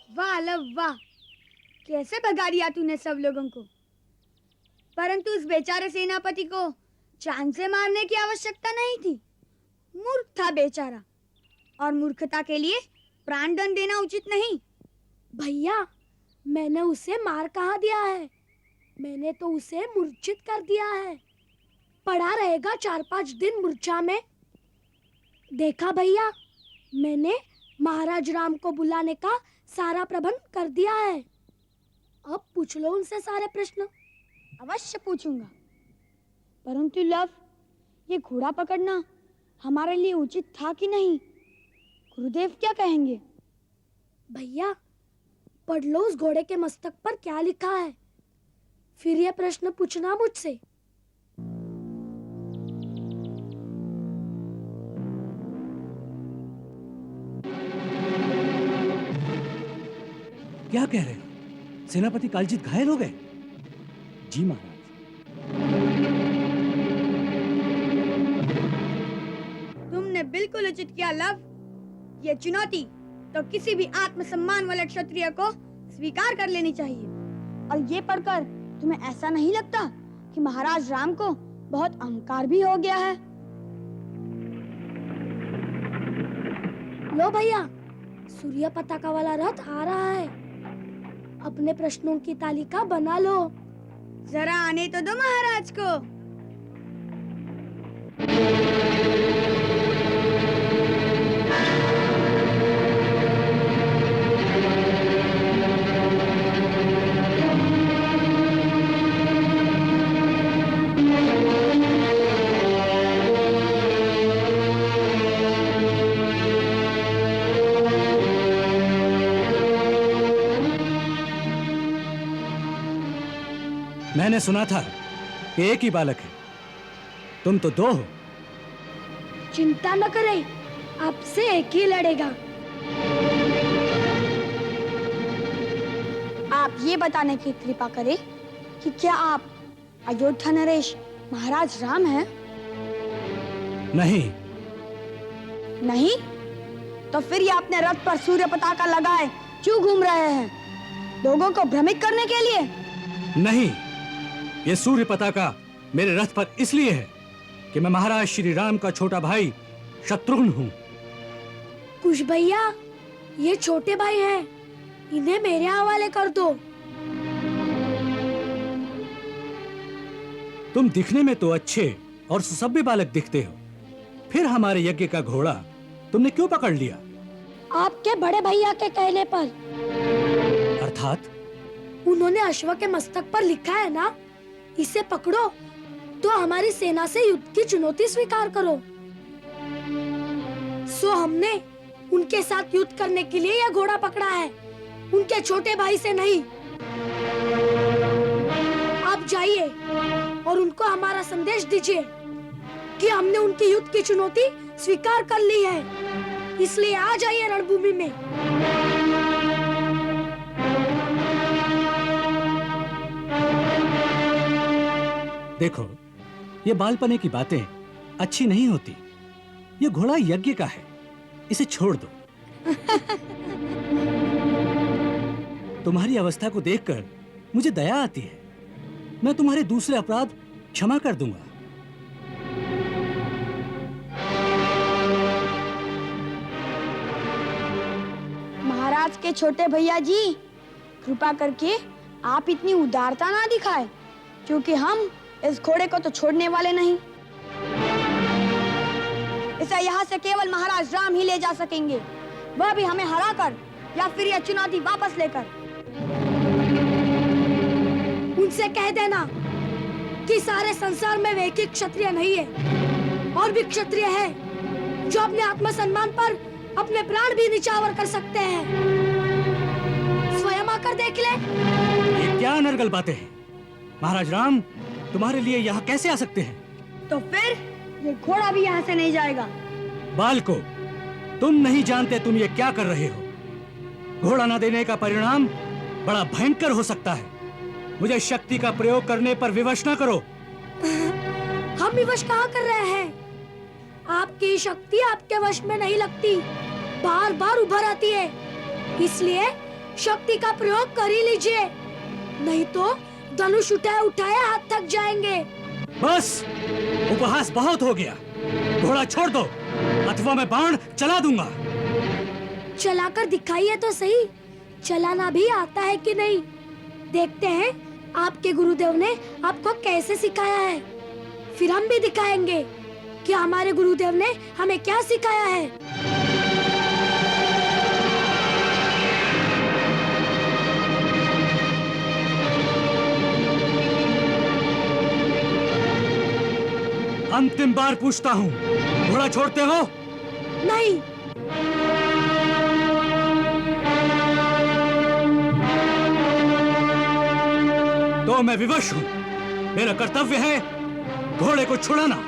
वाह लव वाह, कैसे भगा दिया तूने सब लोगों को। परंतु उस बेचारे सेनापति को जान से मारने की आवश्यकता नहीं थी। मूर्ख था बेचारा, और मूर्खता के लिए प्राणदंड देना उचित नहीं। भैया, मैंने उसे मार कहाँ दिया है? मैंने तो उसे मूर्छित कर दिया है। पड़ा रहेगा 4-5 दिन मूर्छा में। देखा भैया, मैंने महाराज राम को बुलाने का सारा प्रबंध कर दिया है। अब पूछ लो उनसे सारे प्रश्न। अवश्य पूछूंगा। परंतु लव, ये घोड़ा पकड़ना हमारे लिए उचित था कि नहीं? गुरुदेव क्या कहेंगे? भैया, पढ़ लो उस घोड़े के मस्तक पर क्या लिखा है, फिर ये प्रश्न पूछना मुझसे। क्या कह रहे हो? सेनापति कालजीत घायल हो गए? जी महाराज। तुमने बिल्कुल उचित किया लव। ये चुनौती तो किसी भी आत्मसम्मान वाले क्षत्रिय को स्वीकार कर लेनी चाहिए। और ये पढ़कर तुम्हें ऐसा नहीं लगता कि महाराज राम को बहुत अहंकार भी हो गया है? लो भैया, सूर्य पताका वाला रथ आ रहा है। अपने प्रश्नों की तालिका बना लो। जरा आने तो दो महाराज को। मैंने सुना था कि एक ही बालक है, तुम तो 2 हो। चिंता न करें, आपसे एक ही लड़ेगा। आप ये बताने की कृपा करें कि क्या आप अयोध्या नरेश महाराज राम हैं? नहीं। नहीं? तो फिर ये अपने रथ पर सूर्य पताका लगाए क्यों घूम रहे हैं? लोगों को भ्रमित करने के लिए? नहीं, ये सूर्य पताका मेरे रथ पर इसलिए है कि मैं महाराज श्री राम का छोटा भाई शत्रुघ्न हूँ। कुश भैया, ये छोटे भाई हैं, इन्हें मेरे हवाले कर दो। तुम दिखने में तो अच्छे और सुसभ्य बालक दिखते हो, फिर हमारे यज्ञ का घोड़ा तुमने क्यों पकड़ लिया? आपके बड़े भैया के कहने पर। अर्थात? उन्होंने अश्व के मस्तक पर लिखा है ना, इसे पकड़ो तो हमारी सेना से युद्ध की चुनौती स्वीकार करो। सो हमने उनके साथ युद्ध करने के लिए यह घोड़ा पकड़ा है, उनके छोटे भाई से नहीं। आप जाइए और उनको हमारा संदेश दीजिए कि हमने उनकी युद्ध की चुनौती स्वीकार कर ली है, इसलिए आ जाइए रणभूमि में। देखो, ये बालपने की बातें अच्छी नहीं होती। ये घोड़ा यज्ञ का है, इसे छोड़ दो। तुम्हारी अवस्था को देखकर मुझे दया आती है। मैं तुम्हारे दूसरे अपराध क्षमा कर दूंगा। महाराज के छोटे भैया जी, कृपा करके आप इतनी उदारता ना दिखाए, क्योंकि हम इस घोड़े को तो छोड़ने वाले नहीं। इसे यहाँ से केवल महाराज राम ही ले जा सकेंगे, वह भी हमें हराकर या फिर यह चुनौती वापस लेकर। उनसे कह देना कि सारे संसार में वे एक ही क्षत्रिय नहीं है, और भी क्षत्रिय है जो अपने आत्मसम्मान पर अपने प्राण भी निछावर कर सकते हैं। स्वयं आकर देख ले। ये क्या अनर्गल बातें हैं? महाराज राम तुम्हारे लिए यहाँ कैसे आ सकते हैं? तो फिर ये घोड़ा भी यहाँ से नहीं जाएगा। बालको, तुम नहीं जानते तुम ये क्या कर रहे हो। घोड़ा न देने का परिणाम बड़ा भयंकर हो सकता है। मुझे शक्ति का प्रयोग करने पर विवश न करो। हम विवश कहाँ कर रहे हैं? आपकी शक्ति आपके वश में नहीं लगती, बार बार उभर आती है। इसलिए शक्ति का प्रयोग कर ही लीजिए, नहीं तो धनुष उठाए उठाए हाथ थक जाएंगे। बस, उपहास बहुत हो गया। घोड़ा छोड़ दो, अथवा मैं बाण चला दूंगा। चलाकर दिखाइए तो सही, चलाना भी आता है कि नहीं। देखते हैं आपके गुरुदेव ने आपको कैसे सिखाया है। फिर हम भी दिखाएंगे कि हमारे गुरुदेव ने हमें क्या सिखाया है। अंतिम बार पूछता हूँ, घोड़ा छोड़ते हो? नहीं। तो मैं विवश हूँ। मेरा कर्तव्य है घोड़े को छुड़ाना।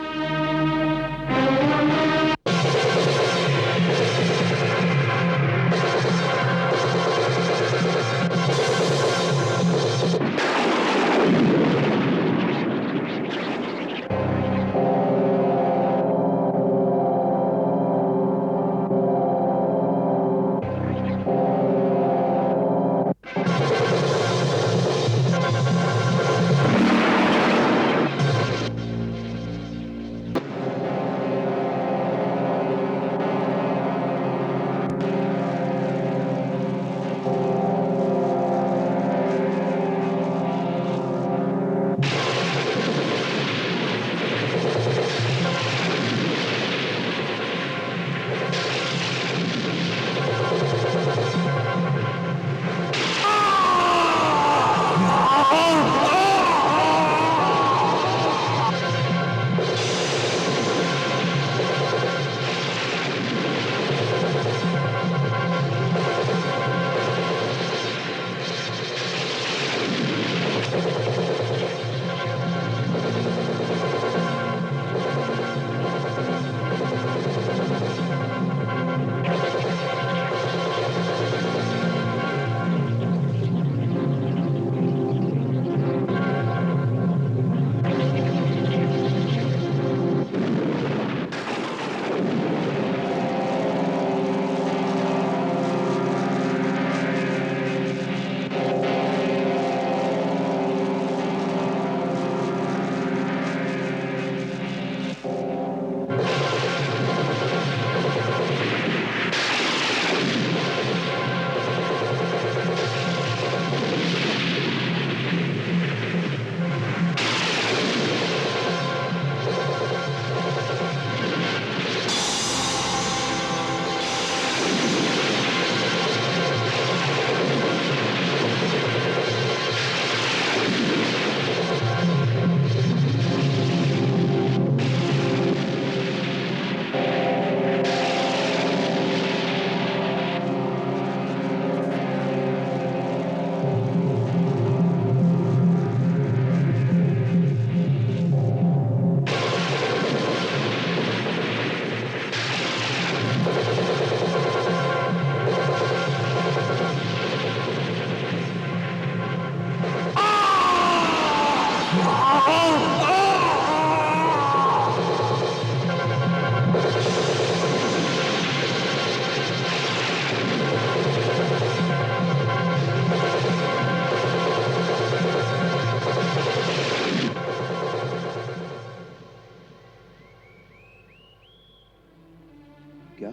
क्या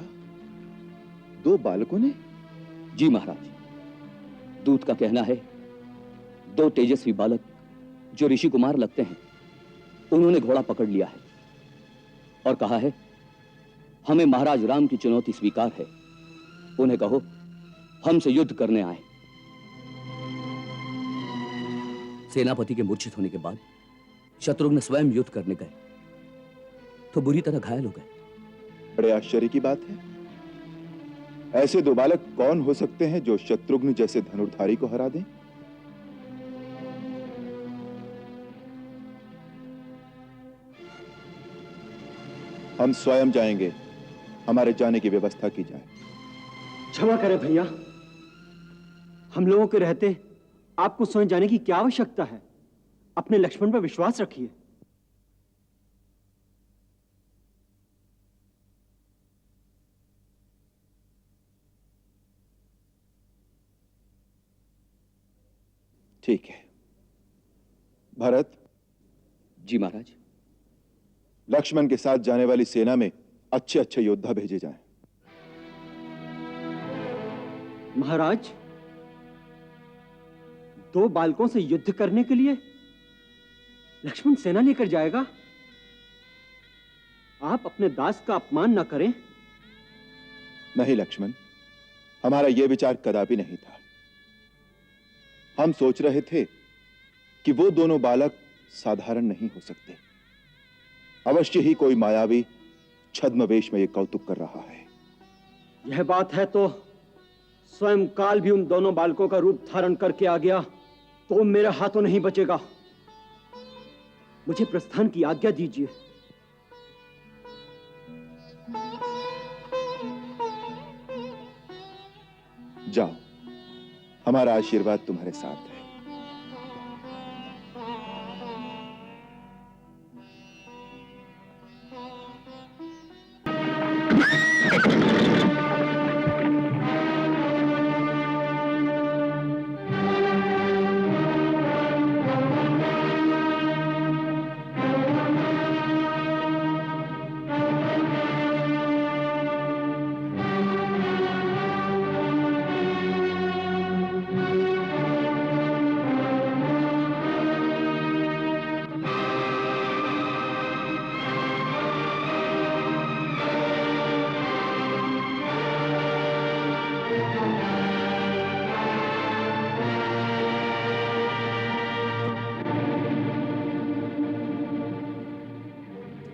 2 बालकों ने? जी महाराज, दूत का कहना है 2 तेजस्वी बालक जो ऋषि कुमार लगते हैं, उन्होंने घोड़ा पकड़ लिया है और कहा है हमें महाराज राम की चुनौती स्वीकार है। उन्हें कहो हमसे युद्ध करने आए। सेनापति के मूर्छित होने के बाद शत्रुघ्न स्वयं युद्ध करने गए तो बुरी तरह घायल हो गए। बड़े आश्चर्य की बात है। ऐसे 2 बालक कौन हो सकते हैं जो शत्रुघ्न जैसे धनुर्धारी को हरा दें? हम स्वयं जाएंगे। हमारे जाने की व्यवस्था की जाए। क्षमा करें भैया, हम लोगों के रहते आपको स्वयं जाने की क्या आवश्यकता है? अपने लक्ष्मण पर विश्वास रखिए। ठीक है भरत। जी महाराज। लक्ष्मण के साथ जाने वाली सेना में अच्छे अच्छे योद्धा भेजे जाएं। महाराज, 2 बालकों से युद्ध करने के लिए लक्ष्मण सेना लेकर जाएगा? आप अपने दास का अपमान न करें। नहीं लक्ष्मण, हमारा यह विचार कदापि नहीं था। हम सोच रहे थे कि वो दोनों बालक साधारण नहीं हो सकते। अवश्य ही कोई मायावी छद्मवेश में ये कौतुक कर रहा है। यह बात है तो स्वयं काल भी उन दोनों बालकों का रूप धारण करके आ गया तो मेरे हाथों नहीं बचेगा। मुझे प्रस्थान की आज्ञा दीजिए। जाओ, हमारा आशीर्वाद तुम्हारे साथ है।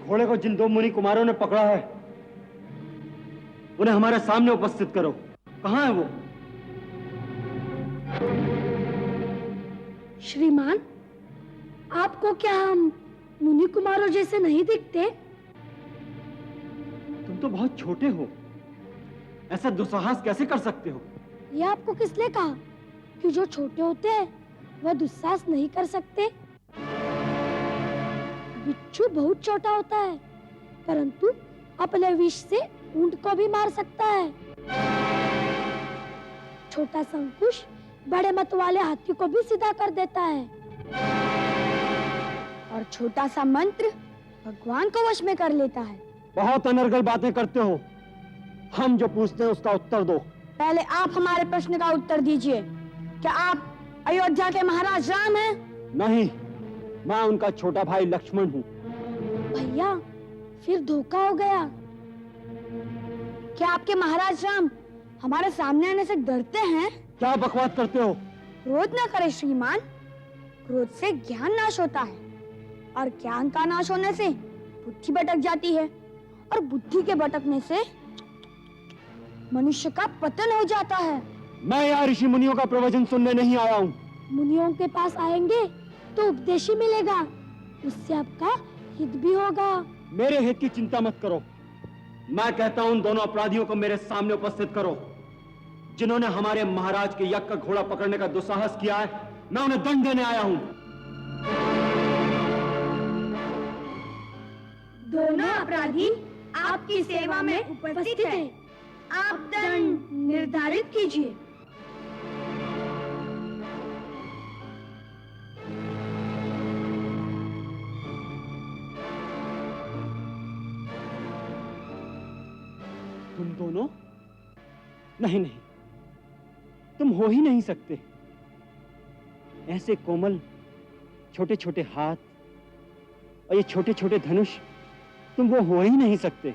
घोड़े को जिन 2 मुनि कुमारों ने पकड़ा है उन्हें हमारे सामने उपस्थित करो। कहां है वो? श्रीमान, आपको क्या हम मुनि कुमारों जैसे नहीं दिखते? तुम तो बहुत छोटे हो, ऐसा दुस्साहस कैसे कर सकते हो? ये आपको किसने कहा कि जो छोटे होते हैं वह दुस्साहस नहीं कर सकते? बिच्छू बहुत छोटा होता है परंतु अपने विष से ऊंट को भी मार सकता है। छोटा संकुश बड़े मत वाले हाथी को भी सीधा कर देता है और छोटा सा मंत्र भगवान को वश में कर लेता है। बहुत अनर्गल बातें करते हो। हम जो पूछते हैं उसका उत्तर दो। पहले आप हमारे प्रश्न का उत्तर दीजिए। क्या आप अयोध्या के महाराज राम हैं? नहीं, मैं उनका छोटा भाई लक्ष्मण हूँ। भैया, फिर धोखा हो गया। क्या आपके महाराज राम हमारे सामने आने से डरते हैं? क्या बकवास करते हो? क्रोध न करें श्रीमान, क्रोध से ज्ञान नाश होता है और ज्ञान का नाश होने से बुद्धि भटक जाती है और बुद्धि के भटकने से मनुष्य का पतन हो जाता है। मैं यहाँ ऋषि मुनियों का प्रवचन सुनने नहीं आया हूँ। मुनियों के पास आएंगे तो उपदेश ही मिलेगा, उससे आपका हित भी होगा। मेरे हित की चिंता मत करो। मैं कहता हूँ उन दोनों अपराधियों को मेरे सामने उपस्थित करो जिन्होंने हमारे महाराज के यज्ञ का घोड़ा पकड़ने का दुस्साहस किया है। मैं उन्हें दंड देने आया हूँ। दोनों अपराधी आपकी सेवा में उपस्थित हैं। आप दंड निर्धारित कीजिए। तुम दोनों? नहीं नहीं, तुम हो ही नहीं सकते। ऐसे कोमल छोटे छोटे हाथ और ये छोटे छोटे धनुष, तुम वो हो ही नहीं सकते।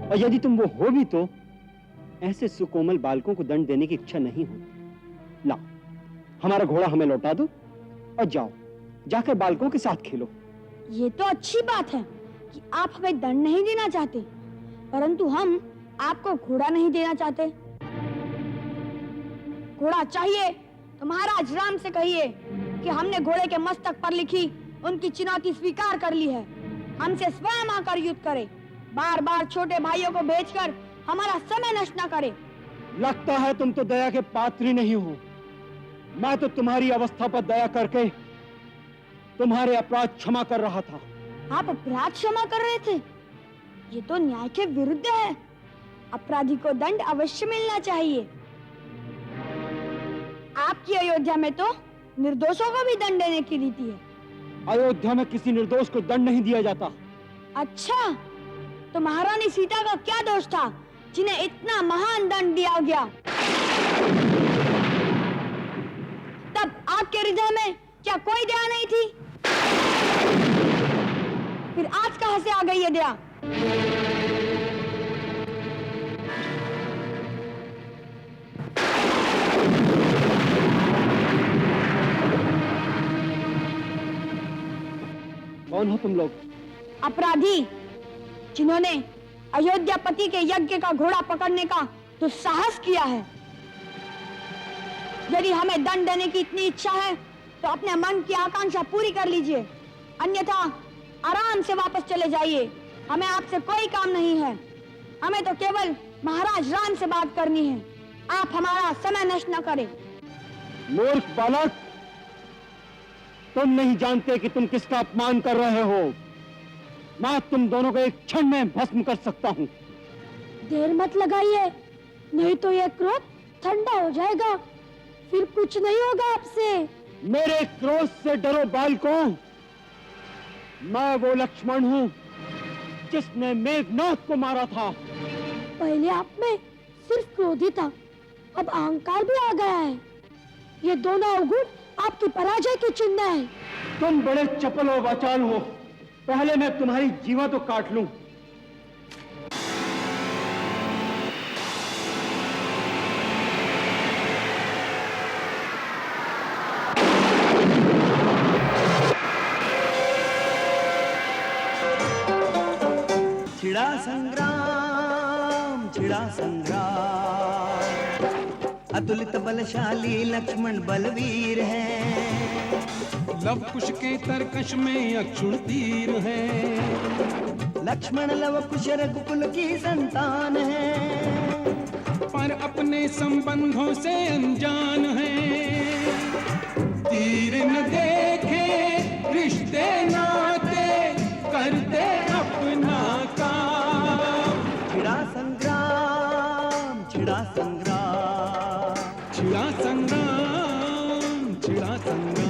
और यदि तुम वो हो भी तो ऐसे सुकोमल बालकों को दंड देने की इच्छा नहीं होती। लाओ, हमारा घोड़ा हमें लौटा दो और जाओ, जाकर बालकों के साथ खेलो। ये तो अच्छी बात है कि आप हमें दंड नहीं देना चाहते, परंतु हम आपको घोड़ा नहीं देना चाहते। घोड़ा चाहिए तो महाराज राम से कहिए कि हमने घोड़े के मस्तक पर लिखी उनकी चुनौती स्वीकार कर ली है। हमसे स्वयं आकर युद्ध करे, बार बार छोटे भाइयों को भेजकर हमारा समय नष्ट न करे। लगता है तुम तो दया के पात्र ही नहीं हो। मैं तो तुम्हारी अवस्था पर दया करके तुम्हारे अपराध क्षमा कर रहा था। आप अपराध क्षमा कर रहे थे? ये तो न्याय के विरुद्ध है। अपराधी को दंड अवश्य मिलना चाहिए। आपकी अयोध्या में तो निर्दोषों को भी दंड देने की रीति है। अयोध्या में किसी निर्दोष को दंड नहीं दिया जाता। अच्छा, तो महारानी सीता का क्या दोष था जिन्हें इतना महान दंड दिया गया? तब आपके हृदय में क्या कोई दया नहीं थी? फिर आज कहां से आ गई ये दया? कौन हो तुम लोग? अपराधी जिन्होंने अयोध्यापति के यज्ञ का घोड़ा पकड़ने का दुस्साहस किया है। यदि हमें दंड देने की इतनी इच्छा है तो अपने मन की आकांक्षा पूरी कर लीजिए, अन्यथा आराम से वापस चले जाइए। हमें आपसे कोई काम नहीं है। हमें तो केवल महाराज राम से बात करनी है। आप हमारा समय नष्ट न करें। मूर्ख बालक, तुम नहीं जानते कि तुम किसका अपमान कर रहे हो। मैं तुम दोनों को एक क्षण में भस्म कर सकता हूँ। देर मत लगाइए, नहीं तो यह क्रोध ठंडा हो जाएगा, फिर कुछ नहीं होगा आपसे। मेरे क्रोध से डरो बालकों। मैं वो लक्ष्मण हूँ जिसने मेघनाथ को मारा था। पहले आप में सिर्फ क्रोध ही था, अब अहंकार भी आ गया है। ये दोनों अवगुण आपकी पराजय की चिन्ह है। तुम बड़े चपल और वाचाल हो। पहले मैं तुम्हारी जीवा तो काट लूं। छिड़ा संग्राम, छिड़ा संग्राम, अतुलित बलशाली लक्ष्मण बलवीर है। लव कुश के तरकश में अक्षुण तीर है। लक्ष्मण लव कुश रघुकुल की संतान है, पर अपने संबंधों से अनजान है। तीर न देखे रिश्ते नाते, करते अपना काम। छिड़ा संग्राम, छिड़ा संग्राम, छिड़ा संग्राम, छिड़ा संग्राम।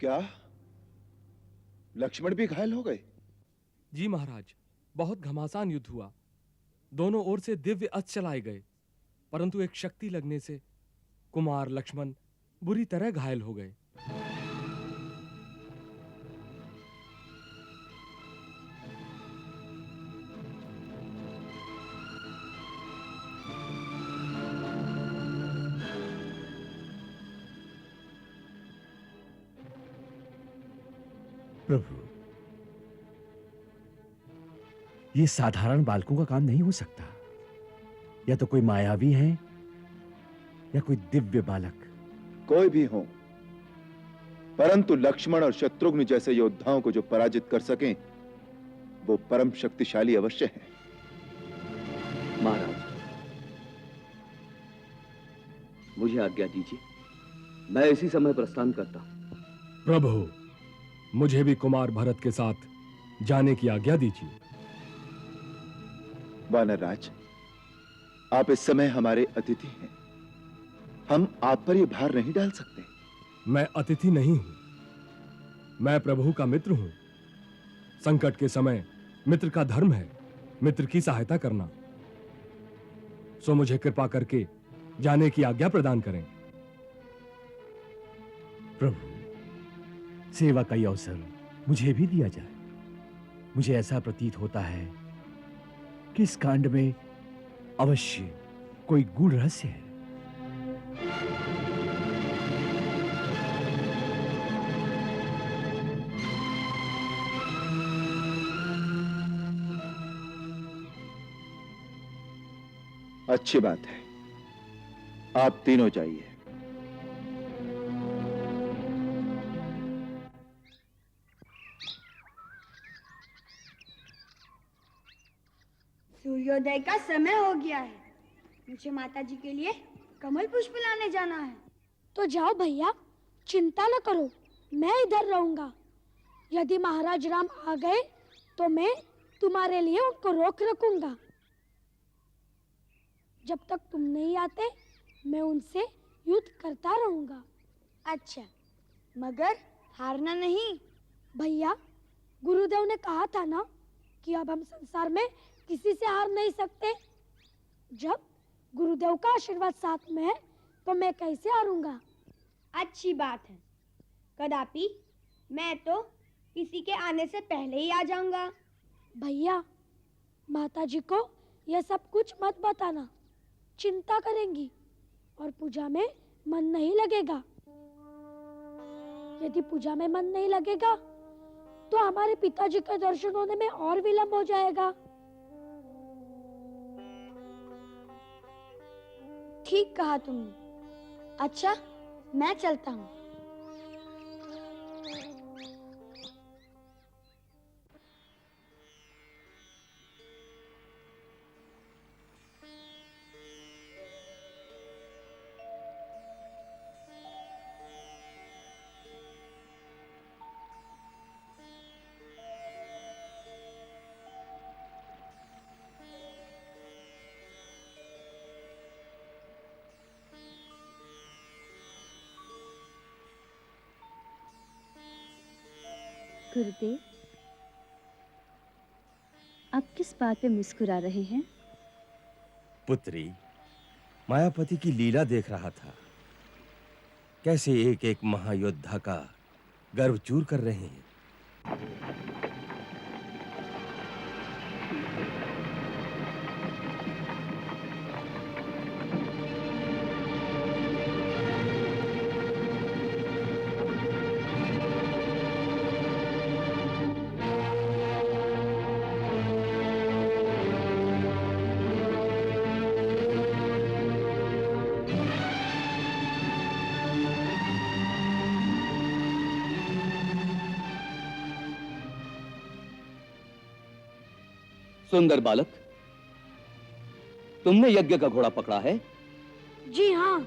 क्या लक्ष्मण भी घायल हो गए? जी महाराज, बहुत घमासान युद्ध हुआ। दोनों ओर से दिव्य अस्त्र चलाए गए, परंतु एक शक्ति लगने से कुमार लक्ष्मण बुरी तरह घायल हो गए। प्रभु, ये साधारण बालकों का काम नहीं हो सकता। या तो कोई मायावी है या कोई दिव्य बालक। कोई भी हो, परंतु लक्ष्मण और शत्रुघ्न जैसे योद्धाओं को जो पराजित कर सकें, वो परम शक्तिशाली अवश्य है। महाराज, मुझे आज्ञा दीजिए, मैं इसी समय प्रस्थान करता हूं। प्रभु, मुझे भी कुमार भरत के साथ जाने की आज्ञा दीजिए। वानर राज, आप इस समय हमारे अतिथि हैं। हम आप पर यह भार नहीं डाल सकते। मैं अतिथि नहीं हूं, मैं प्रभु का मित्र हूं। संकट के समय मित्र का धर्म है मित्र की सहायता करना। सो मुझे कृपा करके जाने की आज्ञा प्रदान करें। प्रभु, सेवा का ये अवसर मुझे भी दिया जाए। मुझे ऐसा प्रतीत होता है कि इस कांड में अवश्य कोई गूढ़ रहस्य है। अच्छी बात है, आप तीनों जाइए। सूर्योदय का समय हो गया है। मुझे माता जी के लिए कमल पुष्प लाने जाना है। तो जाओ भैया, चिंता न करो, मैं इधर रहूंगा। यदि महाराज राम आ गए तो मैं तुम्हारे लिए उनको रोक रखूंगा। जब तक तुम नहीं आते मैं उनसे युद्ध करता रहूंगा। अच्छा, मगर हारना नहीं। भैया, गुरुदेव ने कहा था ना कि अब हम संसार में किसी से हार नहीं सकते। जब गुरुदेव का आशीर्वाद साथ में है तो मैं कैसे हारूंगा। अच्छी बात है, कदापि मैं तो किसी के आने से पहले ही आ जाऊंगा। भैया, माताजी को यह सब कुछ मत बताना, चिंता करेंगी और पूजा में मन नहीं लगेगा। यदि पूजा में मन नहीं लगेगा तो हमारे पिताजी के दर्शन होने में और विलंब हो जाएगा। ठीक कहा तुमने। अच्छा, मैं चलता हूँ। गुरुदेव, आप किस बात पे मुस्कुरा रहे हैं? पुत्री, मायापति की लीला देख रहा था। कैसे एक एक महायोद्धा का गर्व चूर कर रहे हैं। सुंदर बालक, तुमने यज्ञ का घोड़ा पकड़ा है? जी हाँ।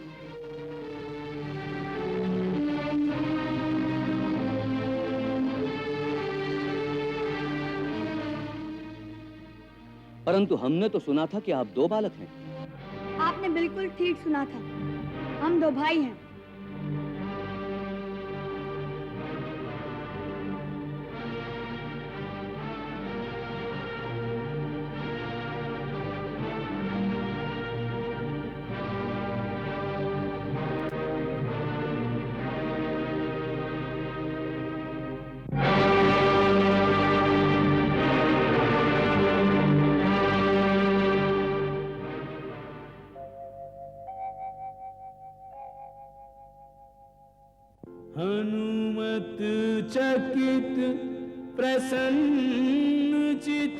परंतु हमने तो सुना था कि आप दो बालक हैं। आपने बिल्कुल ठीक सुना था, हम दो भाई हैं। हनुमत चकित प्रसन्न चित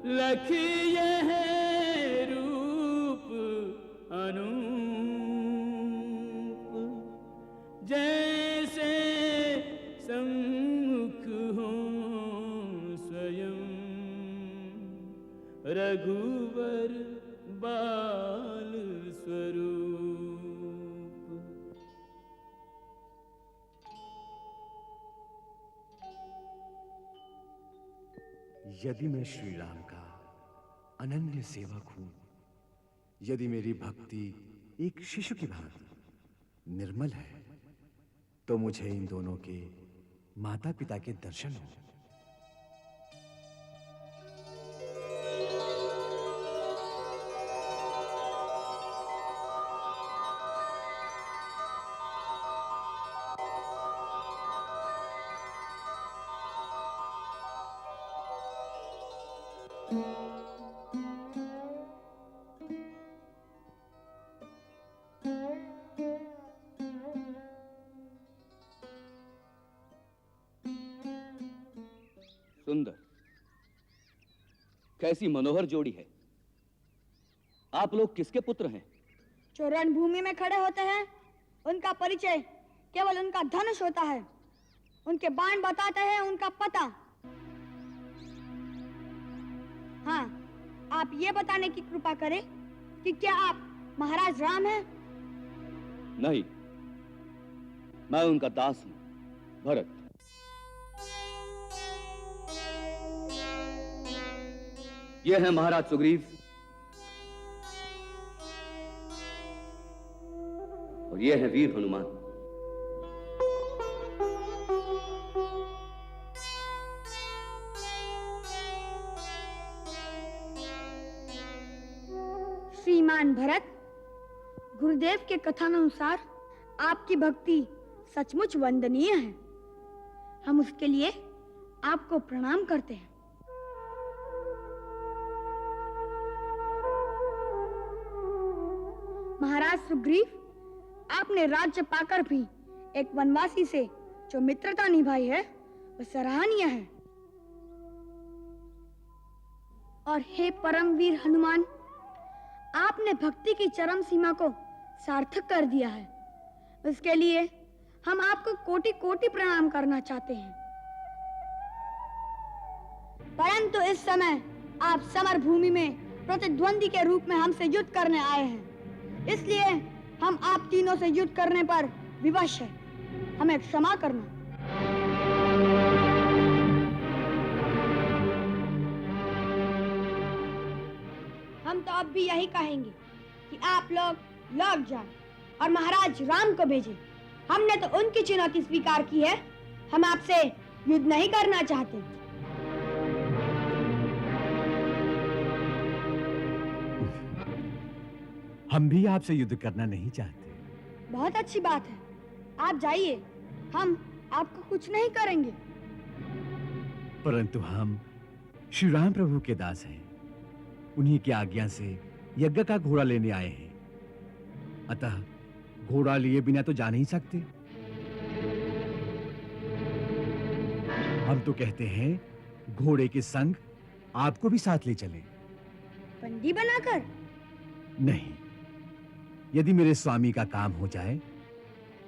लखिए रूप अनूप जैसे सम्मुख हो स्वयं रघुवर बाल स्वरूप। यदि मैं श्री राम का अनन्य सेवक हूं, यदि मेरी भक्ति एक शिशु की भांति निर्मल है, तो मुझे इन दोनों के माता पिता के दर्शन हो। सुंदर, कैसी मनोहर जोड़ी है। आप लोग किसके पुत्र हैं? जो रणभूमि में खड़े होते हैं उनका परिचय केवल उनका धनुष होता है, उनके बाण बताते हैं उनका पता। हाँ, आप ये बताने की कृपा करें कि क्या आप महाराज राम हैं? नहीं, मैं उनका दास हूं, भरत। ये है महाराज सुग्रीव और ये है वीर हनुमान। श्रीमान भरत, गुरुदेव के कथनानुसार आपकी भक्ति सचमुच वंदनीय है। हम उसके लिए आपको प्रणाम करते हैं। महाराज सुग्रीव, आपने राज्य पाकर भी एक वनवासी से जो मित्रता निभाई है वह सराहनीय है। और हे परमवीर हनुमान, आपने भक्ति की चरम सीमा को सार्थक कर दिया है। उसके लिए हम आपको कोटि कोटि प्रणाम करना चाहते हैं। परंतु इस समय आप समर भूमि में प्रतिद्वंदी के रूप में हमसे युद्ध करने आए हैं, इसलिए हम आप तीनों से युद्ध करने पर विवश हैं। हमें क्षमा करना। हम तो अब भी यही कहेंगे कि आप लोग लौट जाएं और महाराज राम को भेजें। हमने तो उनकी चुनौती स्वीकार की है, हम आपसे युद्ध नहीं करना चाहते। हम भी आपसे युद्ध करना नहीं चाहते। बहुत अच्छी बात है, आप जाइए, हम आपको कुछ नहीं करेंगे। परंतु हम श्री राम प्रभु के दास हैं, उन्हीं की आज्ञा से यज्ञ का घोड़ा लेने आए हैं। अतः घोड़ा लिए बिना तो जा नहीं सकते। हम तो कहते हैं घोड़े के संग आपको भी साथ ले चलें। बंदी बनाकर? नहीं, यदि मेरे स्वामी का काम हो जाए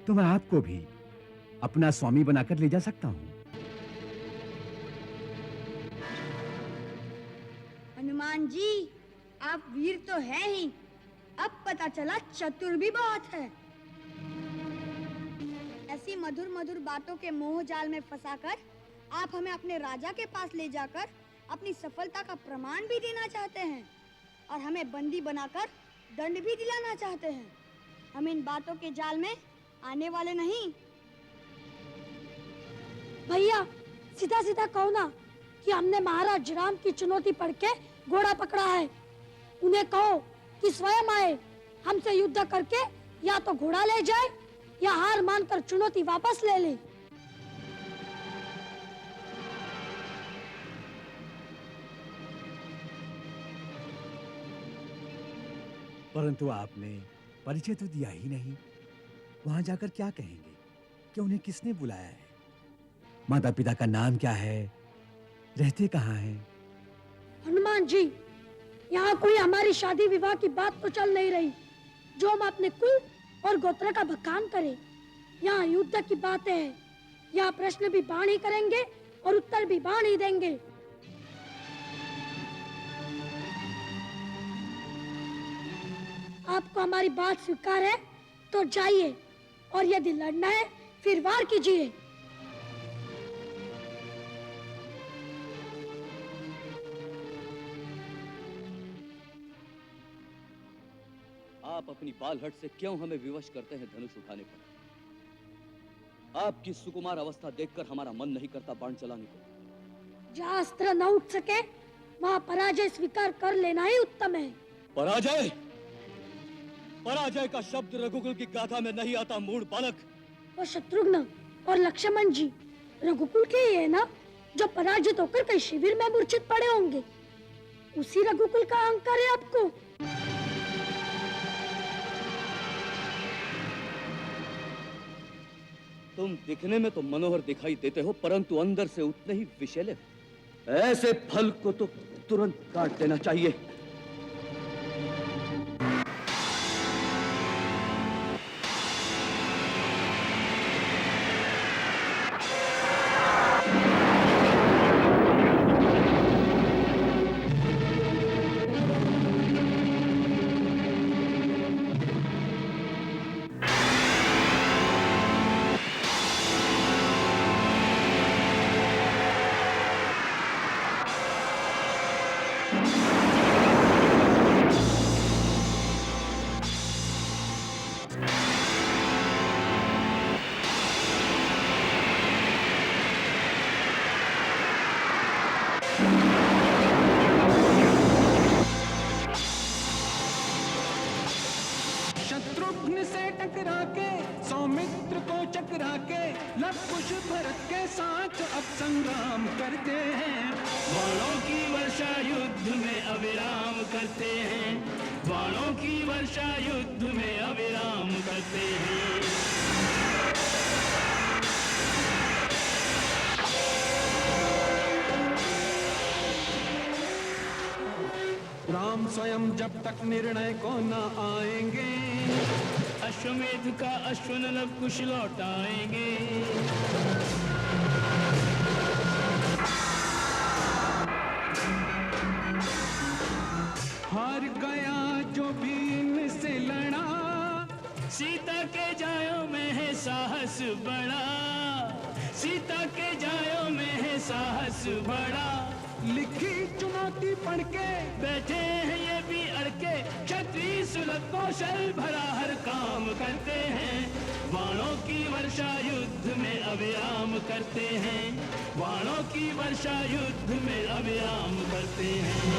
तो मैं आपको भी अपना स्वामी बनाकर ले जा सकता हूं। हनुमान जी, आप वीर तो हैं ही, अब पता चला चतुर भी बहुत है। ऐसी मधुर मधुर बातों के मोह जाल में फंसाकर आप हमें अपने राजा के पास ले जाकर अपनी सफलता का प्रमाण भी देना चाहते हैं और हमें बंदी बनाकर दंड भी दिलाना चाहते हैं। हम इन बातों के जाल में आने वाले नहीं। भैया, सीधा सीधा कहो ना कि हमने महाराज राम की चुनौती पढ़ के घोड़ा पकड़ा है। उन्हें कहो कि स्वयं आए, हमसे युद्ध करके या तो घोड़ा ले जाए या हार मानकर चुनौती वापस ले ले। परंतु आपने परिचय तो दिया ही नहीं। वहां जाकर क्या कहेंगे कि उन्हें किसने बुलाया है? माता पिता का नाम क्या है? रहते कहाँ हैं? हनुमान जी, यहाँ कोई हमारी शादी विवाह की बात तो चल नहीं रही जो हम अपने कुल और गोत्र का बखान करें। यहाँ युद्ध की बातें हैं। यहाँ प्रश्न भी बाण ही करेंगे और उत्तर भी बाण ही देंगे। आपको हमारी बात स्वीकार है तो जाइए, और यदि लड़ना है फिर वार कीजिए। आप अपनी बालहट से क्यों हमें विवश करते हैं धनुष उठाने पर? आपकी सुकुमार अवस्था देखकर हमारा मन नहीं करता बाण चलाने को। जहाँ अस्त्र न उठ सके वहाँ पराजय स्वीकार कर लेना ही उत्तम है। पराजय? पराजय का शब्द रघुकुल की गाथा में नहीं आता, मूढ़ बालक। और शत्रुघ्न और लक्ष्मण जी रघुकुल के ही है ना, जो पराजित होकर कई शिविर में मूर्छित पड़े होंगे। उसी रघुकुल का अहंकार है आपको। तुम दिखने में तो मनोहर दिखाई देते हो, परंतु अंदर से उतने ही विषैले हो। ऐसे फल को तो तुरंत काट देना चाहिए। शत्रुघ्न से टकरा के सौमित्र को चकरा के लव कुश भरत के साथ अब संग्राम करते हैं। बाणों की वर्षा युद्ध में अविराम करते हैं। बाणों की वर्षा युद्ध में अविराम करते हैं। राम स्वयं जब तक निर्णय को न आएंगे, अश्वमेध का अश्वनलव कुश लौटाएंगे। हार गया जो भी इनसे लड़ा, सीता के जायों में है साहस बड़ा। सीता के जायों में है साहस बड़ा। लिखी चुनौती पढ़ के बैठे हैं ये भी अड़के, क्षत्रिय सुलभ कौशल भरा हर काम करते हैं। बाणों की वर्षा युद्ध में अविराम करते हैं। बाणों की वर्षा युद्ध में अविराम करते हैं।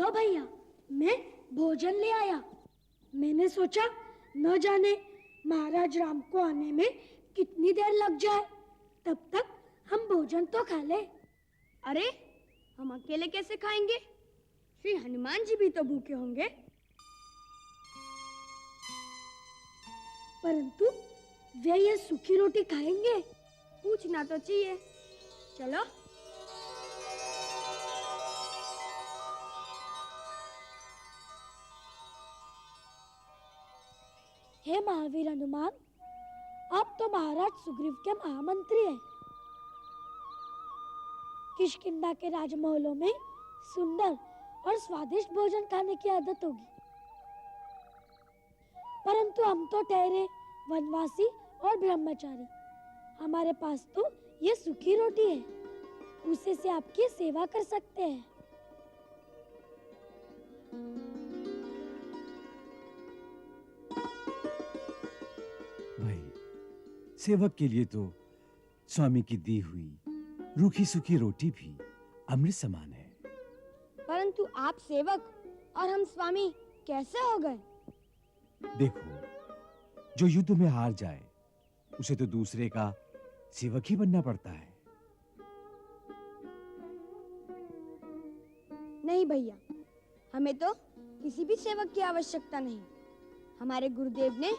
लो भैया, मैं भोजन ले आया। मैंने सोचा न जाने महाराज राम को आने में कितनी देर लग जाए, तब तक हम भोजन तो खा ले। अरे हम अकेले कैसे खाएंगे? श्री हनुमान जी भी तो भूखे होंगे। परंतु वे ये सूखी रोटी खाएंगे? पूछना तो चाहिए। चलो। हे महावीर हनुमान, आप तो महाराज सुग्रीव के महामंत्री हैं। किष्किंधा के राजमहलों में सुंदर और स्वादिष्ट भोजन खाने की आदत होगी, परंतु हम तो ठहरे वनवासी और ब्रह्मचारी। हमारे पास तो ये सूखी रोटी है, उसे से आपकी सेवा कर सकते हैं। भाई, सेवक के लिए तो स्वामी की दी हुई रूखी सूखी रोटी भी अमृत समान है। परंतु आप सेवक और हम स्वामी कैसे हो गए? देखो, जो युद्ध में हार जाए उसे तो दूसरे का सेवक ही बनना पड़ता है। नहीं भैया, हमें तो किसी भी सेवक की आवश्यकता नहीं। हमारे गुरुदेव ने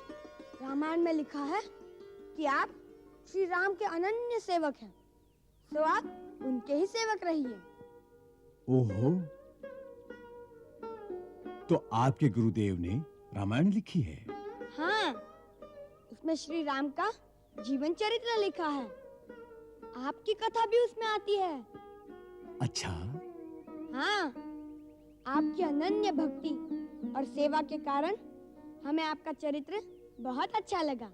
रामायण में लिखा है कि आप श्री राम के अनन्य सेवक हैं, तो आप उनके ही सेवक रहिए। ओहो, तो आपके गुरुदेव ने रामायण लिखी है? हाँ, उसमें श्री राम का जीवन चरित्र लिखा है। आपकी कथा भी उसमें आती है। अच्छा। हाँ, आपकी अनन्य भक्ति और सेवा के कारण हमें आपका चरित्र बहुत अच्छा लगा।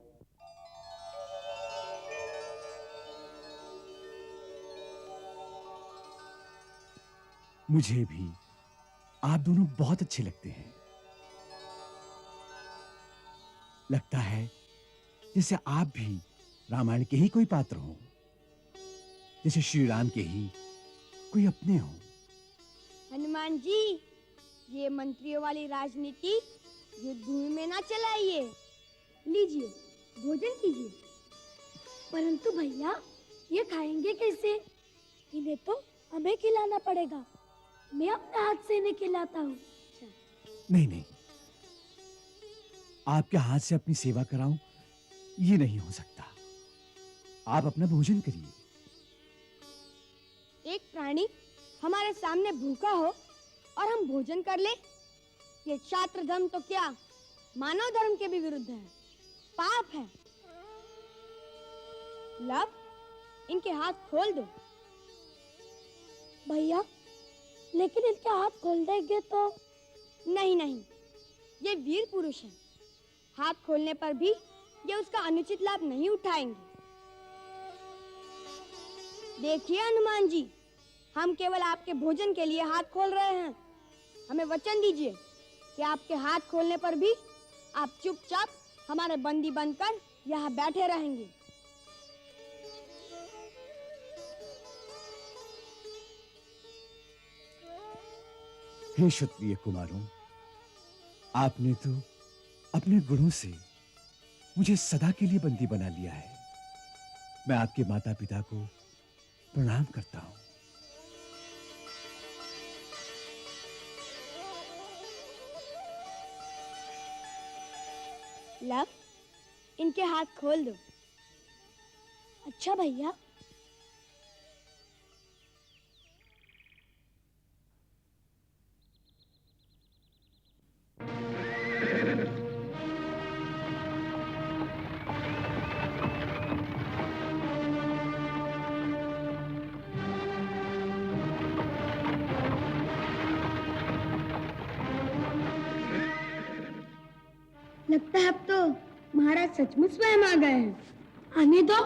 मुझे भी आप दोनों बहुत अच्छे लगते हैं। लगता है जैसे आप भी रामायण के ही कोई पात्र हो, जैसे श्री राम के ही कोई अपने हो। हनुमान जी, ये मंत्रियों वाली राजनीति युद्ध भूमि में ना चलाइए। लीजिए, भोजन कीजिए। परंतु भैया, ये खाएंगे कैसे? इन्हें तो हमें खिलाना पड़ेगा। मैं अपने हाथ से इन्हें खिलाता हूँ। नहीं नहीं, आपके हाथ से अपनी सेवा कराऊं, ये नहीं हो सकता। आप अपना भोजन करिए। एक प्राणी हमारे सामने भूखा हो और हम भोजन कर ले, ये क्षात्र धर्म तो क्या, मानव धर्म के भी विरुद्ध है, पाप है। लव, इनके हाथ खोल दो। भैया, लेकिन इनके हाथ खोल देंगे तो? नहीं नहीं, ये वीर पुरुष हैं। हाथ खोलने पर भी ये उसका अनुचित लाभ नहीं उठाएंगे। देखिए हनुमान जी, हम केवल आपके भोजन के लिए हाथ खोल रहे हैं। हमें वचन दीजिए कि आपके हाथ खोलने पर भी आप चुपचाप हमारे बंदी बनकर यहाँ बैठे रहेंगे। हे क्षत्रिय कुमारों, आपने तो अपने गुणों से मुझे सदा के लिए बंदी बना लिया है। मैं आपके माता पिता को प्रणाम करता हूं। लव, इनके हाथ खोल दो। अच्छा भैया। लगता है अब तो महाराज सचमुच स्वयं आ गए हैं। आने दो।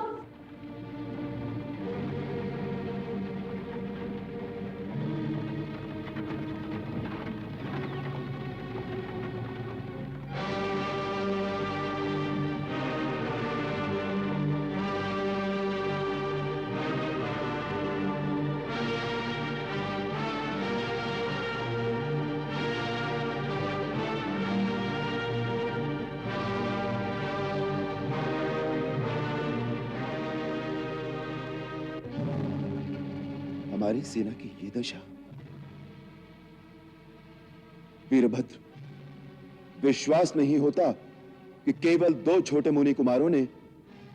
हमारी सेना की ये दशा। वीरभद्र, विश्वास नहीं होता कि केवल 2 छोटे मुनि कुमारों ने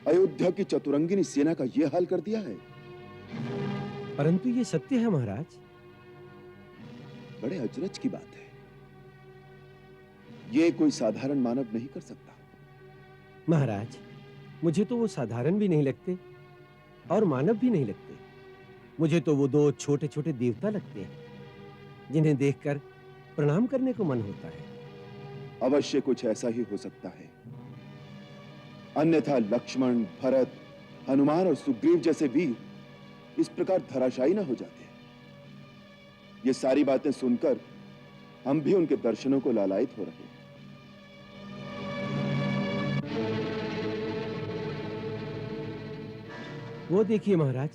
अयोध्या की चतुरंगिनी सेना का यह हाल कर दिया है। परंतु ये सत्य है महाराज। बड़े अचरज की बात है। यह कोई साधारण मानव नहीं कर सकता। महाराज, मुझे तो वो साधारण भी नहीं लगते और मानव भी नहीं लगते। मुझे तो वो 2 छोटे छोटे देवता लगते हैं जिन्हें देखकर प्रणाम करने को मन होता है। अवश्य कुछ ऐसा ही हो सकता है, अन्यथा लक्ष्मण, भरत, हनुमान और सुग्रीव जैसे वीर इस प्रकार धराशायी न हो जाते। ये सारी बातें सुनकर हम भी उनके दर्शनों को लालायित हो रहे हैं। वो देखिए महाराज,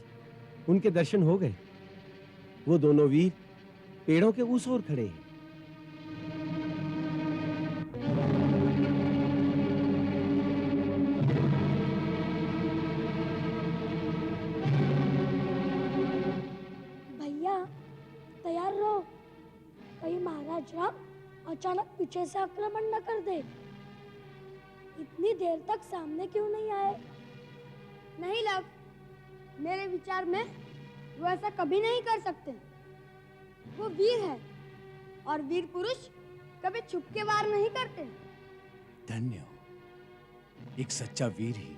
उनके दर्शन हो गए। वो दोनों वीर पेड़ों के उस ओर खड़े हैं। भैया तैयार रहो, कहीं महाराज राम अचानक पीछे से आक्रमण न कर दे। इतनी देर तक सामने क्यों नहीं आए? नहीं लव, मेरे विचार में वो ऐसा कभी नहीं कर सकते। वो वीर है और वीर पुरुष कभी छुप के वार नहीं करते। धन्य हो, एक सच्चा वीर ही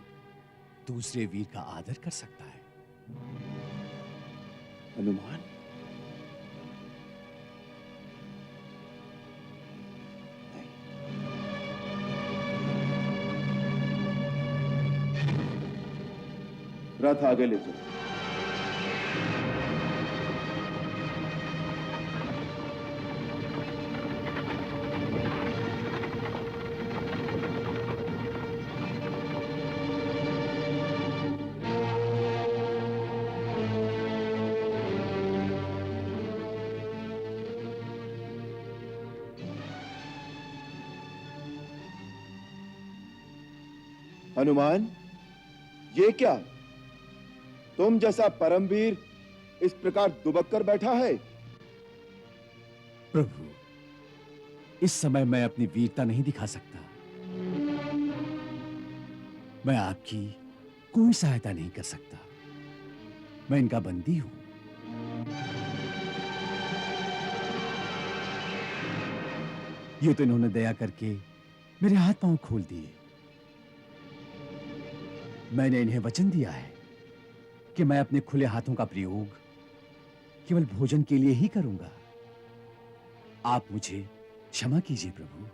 दूसरे वीर का आदर कर सकता है। हनुमान, रथ आगे ले चलो। हनुमान, ये क्या? तुम जैसा परमवीर इस प्रकार दुबक कर बैठा है। प्रभु, इस समय मैं अपनी वीरता नहीं दिखा सकता। मैं आपकी कोई सहायता नहीं कर सकता। मैं इनका बंदी हूं। ये तो इन्होंने दया करके मेरे हाथ पांव खोल दिए। मैंने इन्हें वचन दिया है कि मैं अपने खुले हाथों का प्रयोग केवल भोजन के लिए ही करूंगा। आप मुझे क्षमा कीजिए प्रभु।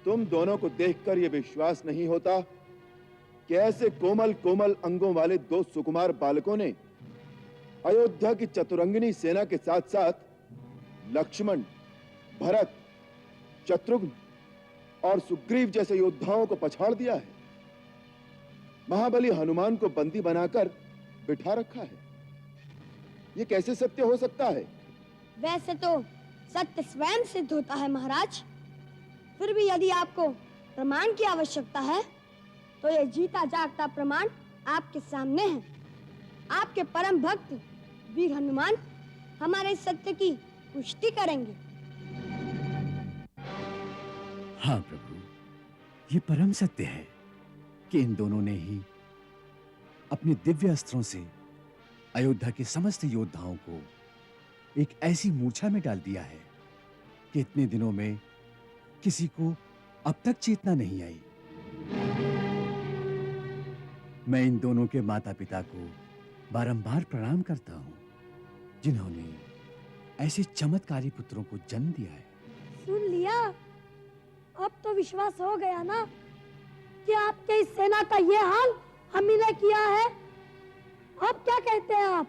तुम दोनों को देखकर यह विश्वास नहीं होता कि ऐसे कोमल कोमल अंगों वाले 2 सुकुमार बालकों ने अयोध्या की चतुरंगिनी सेना के साथ साथ लक्ष्मण, भरत, शत्रुघ्न और सुग्रीव जैसे योद्धाओं को पछाड़ दिया है। महाबली हनुमान को बंदी बनाकर बिठा रखा है। यह कैसे सत्य हो सकता है? वैसे तो सत्य स्वयं सिद्ध होता है महाराज। फिर भी यदि आपको प्रमाण की आवश्यकता है तो यह जीता जागता प्रमाण आपके सामने है। आपके परम भक्त वीर हनुमान हमारे सत्य की पुष्टि करेंगे। हाँ प्रभु, ये परम सत्य है कि इन दोनों ने ही अपने दिव्य अस्त्रों से अयोध्या के समस्त योद्धाओं को एक ऐसी मूर्छा में डाल दिया है कि इतने दिनों में किसी को अब तक चेतना नहीं आई। मैं इन दोनों के माता पिता को बारंबार प्रणाम करता हूं जिन्होंने ऐसे चमत्कारी पुत्रों को जन्म दिया है। सुन लिया? अब तो विश्वास हो गया ना कि आपके इस सेना का ये हाल हम ही ने किया है। अब क्या कहते हैं आप?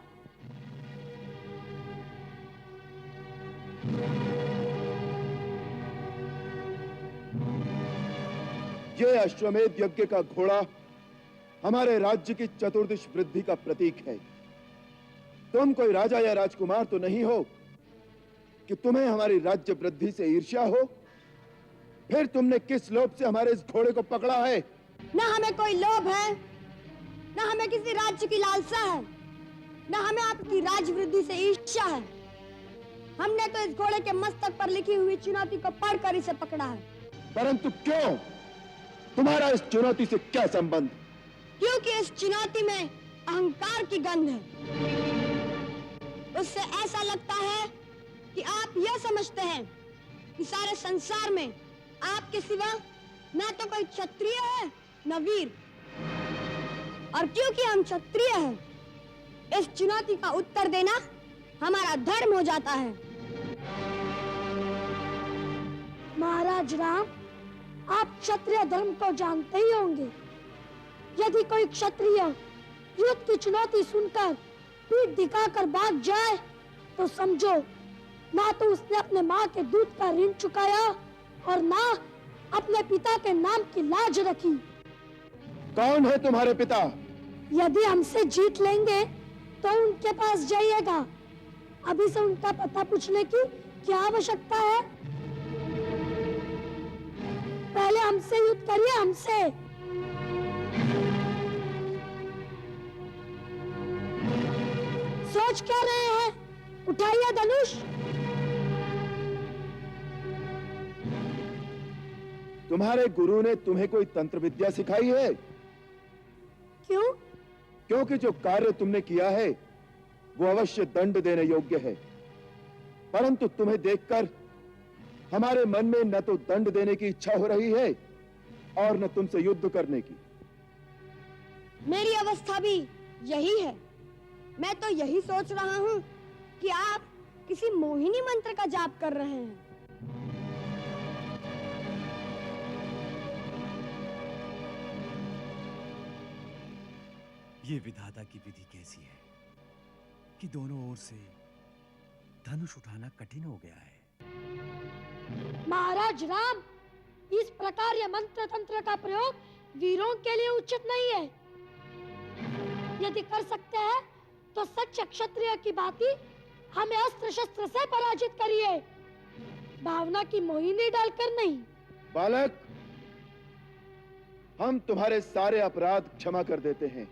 यह अश्वमेध यज्ञ का घोड़ा हमारे राज्य की चतुर्दिश वृद्धि का प्रतीक है। तुम कोई राजा या राजकुमार तो नहीं हो कि तुम्हें हमारी राज्य वृद्धि से ईर्ष्या हो। फिर तुमने किस लोभ से हमारे इस घोड़े को पकड़ा है? ना हमें कोई लोभ है, ना हमें किसी राज्य की लालसा है, ना हमें आपकी राजवृद्धि से ईर्ष्या है। हमने तो इस घोड़े के मस्तक पर लिखी हुई चुनौती को पढ़कर इसे पकड़ा है। परंतु क्यों? तुम्हारा इस चुनौती से क्या संबंध? क्योंकि इस चुनौती में अहंकार की गंध है। उससे ऐसा लगता है कि आप यह समझते हैं कि सारे संसार में आपके सिवा न तो कोई क्षत्रिय है न वीर। और क्योंकि हम क्षत्रिय हैं, इस चुनौती का उत्तर देना हमारा धर्म हो जाता है। महाराज राम, आप क्षत्रिय धर्म को जानते ही होंगे। यदि कोई क्षत्रिय युद्ध की चुनौती सुनकर पीठ दिखाकर भाग जाए तो समझो ना तो उसने अपने माँ के दूध का ऋण चुकाया और ना अपने पिता के नाम की लाज रखी। कौन है तुम्हारे पिता? यदि हमसे जीत लेंगे तो उनके पास जाइएगा। अभी से उनका पता पूछने की क्या आवश्यकता है? पहले हमसे युद्ध करिए, हमसे। सोच क्या रहे हैं? उठाइए धनुष। तुम्हारे गुरु ने तुम्हें कोई तंत्र विद्या सिखाई है? क्यों? क्योंकि जो कार्य तुमने किया है वो अवश्य दंड देने योग्य है। परंतु तुम्हें देखकर हमारे मन में न तो दंड देने की इच्छा हो रही है और न तुमसे युद्ध करने की। मेरी अवस्था भी यही है। मैं तो यही सोच रहा हूँ कि आप किसी मोहिनी मंत्र का जाप कर रहे हैं। ये विधाता की विधि कैसी है कि दोनों ओर से धनुष उठाना कठिन हो गया है। महाराज राम, इस प्रकार यह मंत्र तंत्र का प्रयोग वीरों के लिए उचित नहीं है। यदि कर सकते हैं तो सच्चे क्षत्रिय की भांति हमें अस्त्र शस्त्र से पराजित करिए, भावना की मोहिनी डालकर नहीं। बालक, हम तुम्हारे सारे अपराध क्षमा कर देते हैं।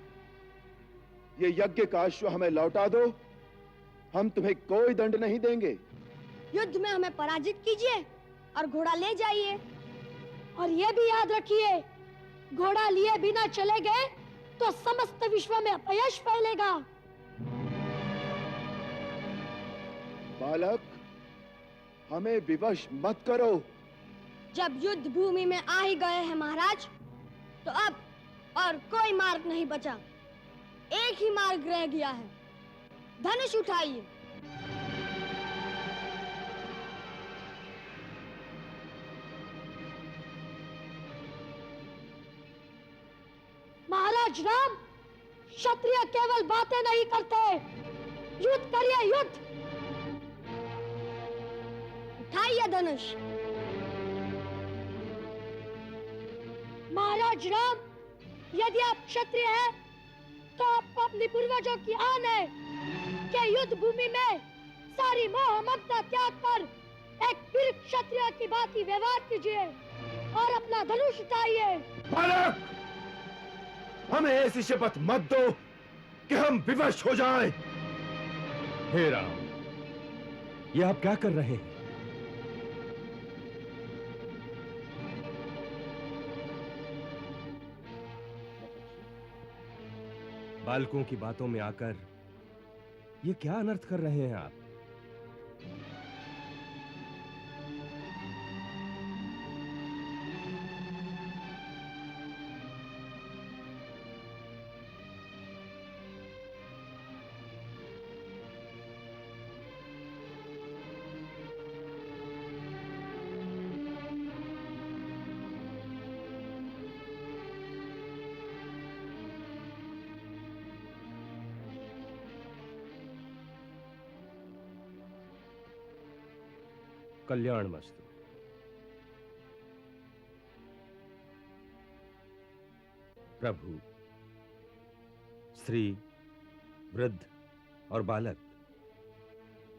ये यज्ञ का अश्व हमें लौटा दो, हम तुम्हें कोई दंड नहीं देंगे। युद्ध में हमें पराजित कीजिए और घोड़ा ले जाइए। और ये भी याद रखिए, घोड़ा लिए बिना चले गए तो समस्त विश्व में अपयश फैलेगा। बालक, हमें विवश मत करो। जब युद्ध भूमि में आ ही गए हैं महाराज, तो अब और कोई मार्ग नहीं बचा। एक ही मार्ग रह गया है। धनुष उठाइए। महाराज राम, क्षत्रिय केवल बातें नहीं करते, युद्ध करिए, युद्ध। उठाइए धनुष। महाराज राम, यदि आप क्षत्रिय हैं तो आपको अपने पूर्वजों की आन है कि युद्ध भूमि में सारी मोह ममता त्याग कर एक वीर क्षत्रिय की भांति व्यवहार कीजिए और अपना धनुष उठाइए। बालक, हमें ऐसी शपथ मत दो कि हम विवश हो जाएं। हे राम, ये आप क्या कर रहे हैं? बालकों की बातों में आकर ये क्या अनर्थ कर रहे हैं आप? कल्याण मस्तु। प्रभु, स्त्री, वृद्ध और बालक,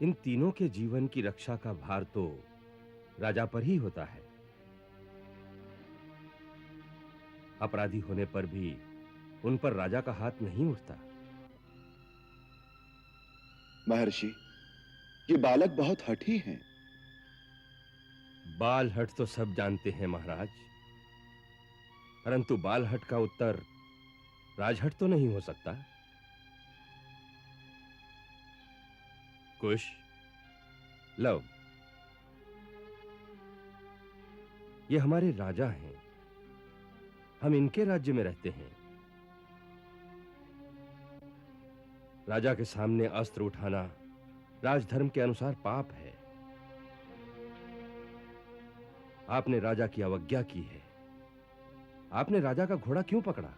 इन तीनों के जीवन की रक्षा का भार तो राजा पर ही होता है। अपराधी होने पर भी उन पर राजा का हाथ नहीं उठता। महर्षि, ये बालक बहुत हठी हैं। बाल हट तो सब जानते हैं महाराज, परंतु बाल हट का उत्तर राजहट तो नहीं हो सकता। कुश, लव, ये हमारे राजा हैं। हम इनके राज्य में रहते हैं। राजा के सामने अस्त्र उठाना राजधर्म के अनुसार पाप है। आपने राजा की अवज्ञा की है। आपने राजा का घोड़ा क्यों पकड़ा?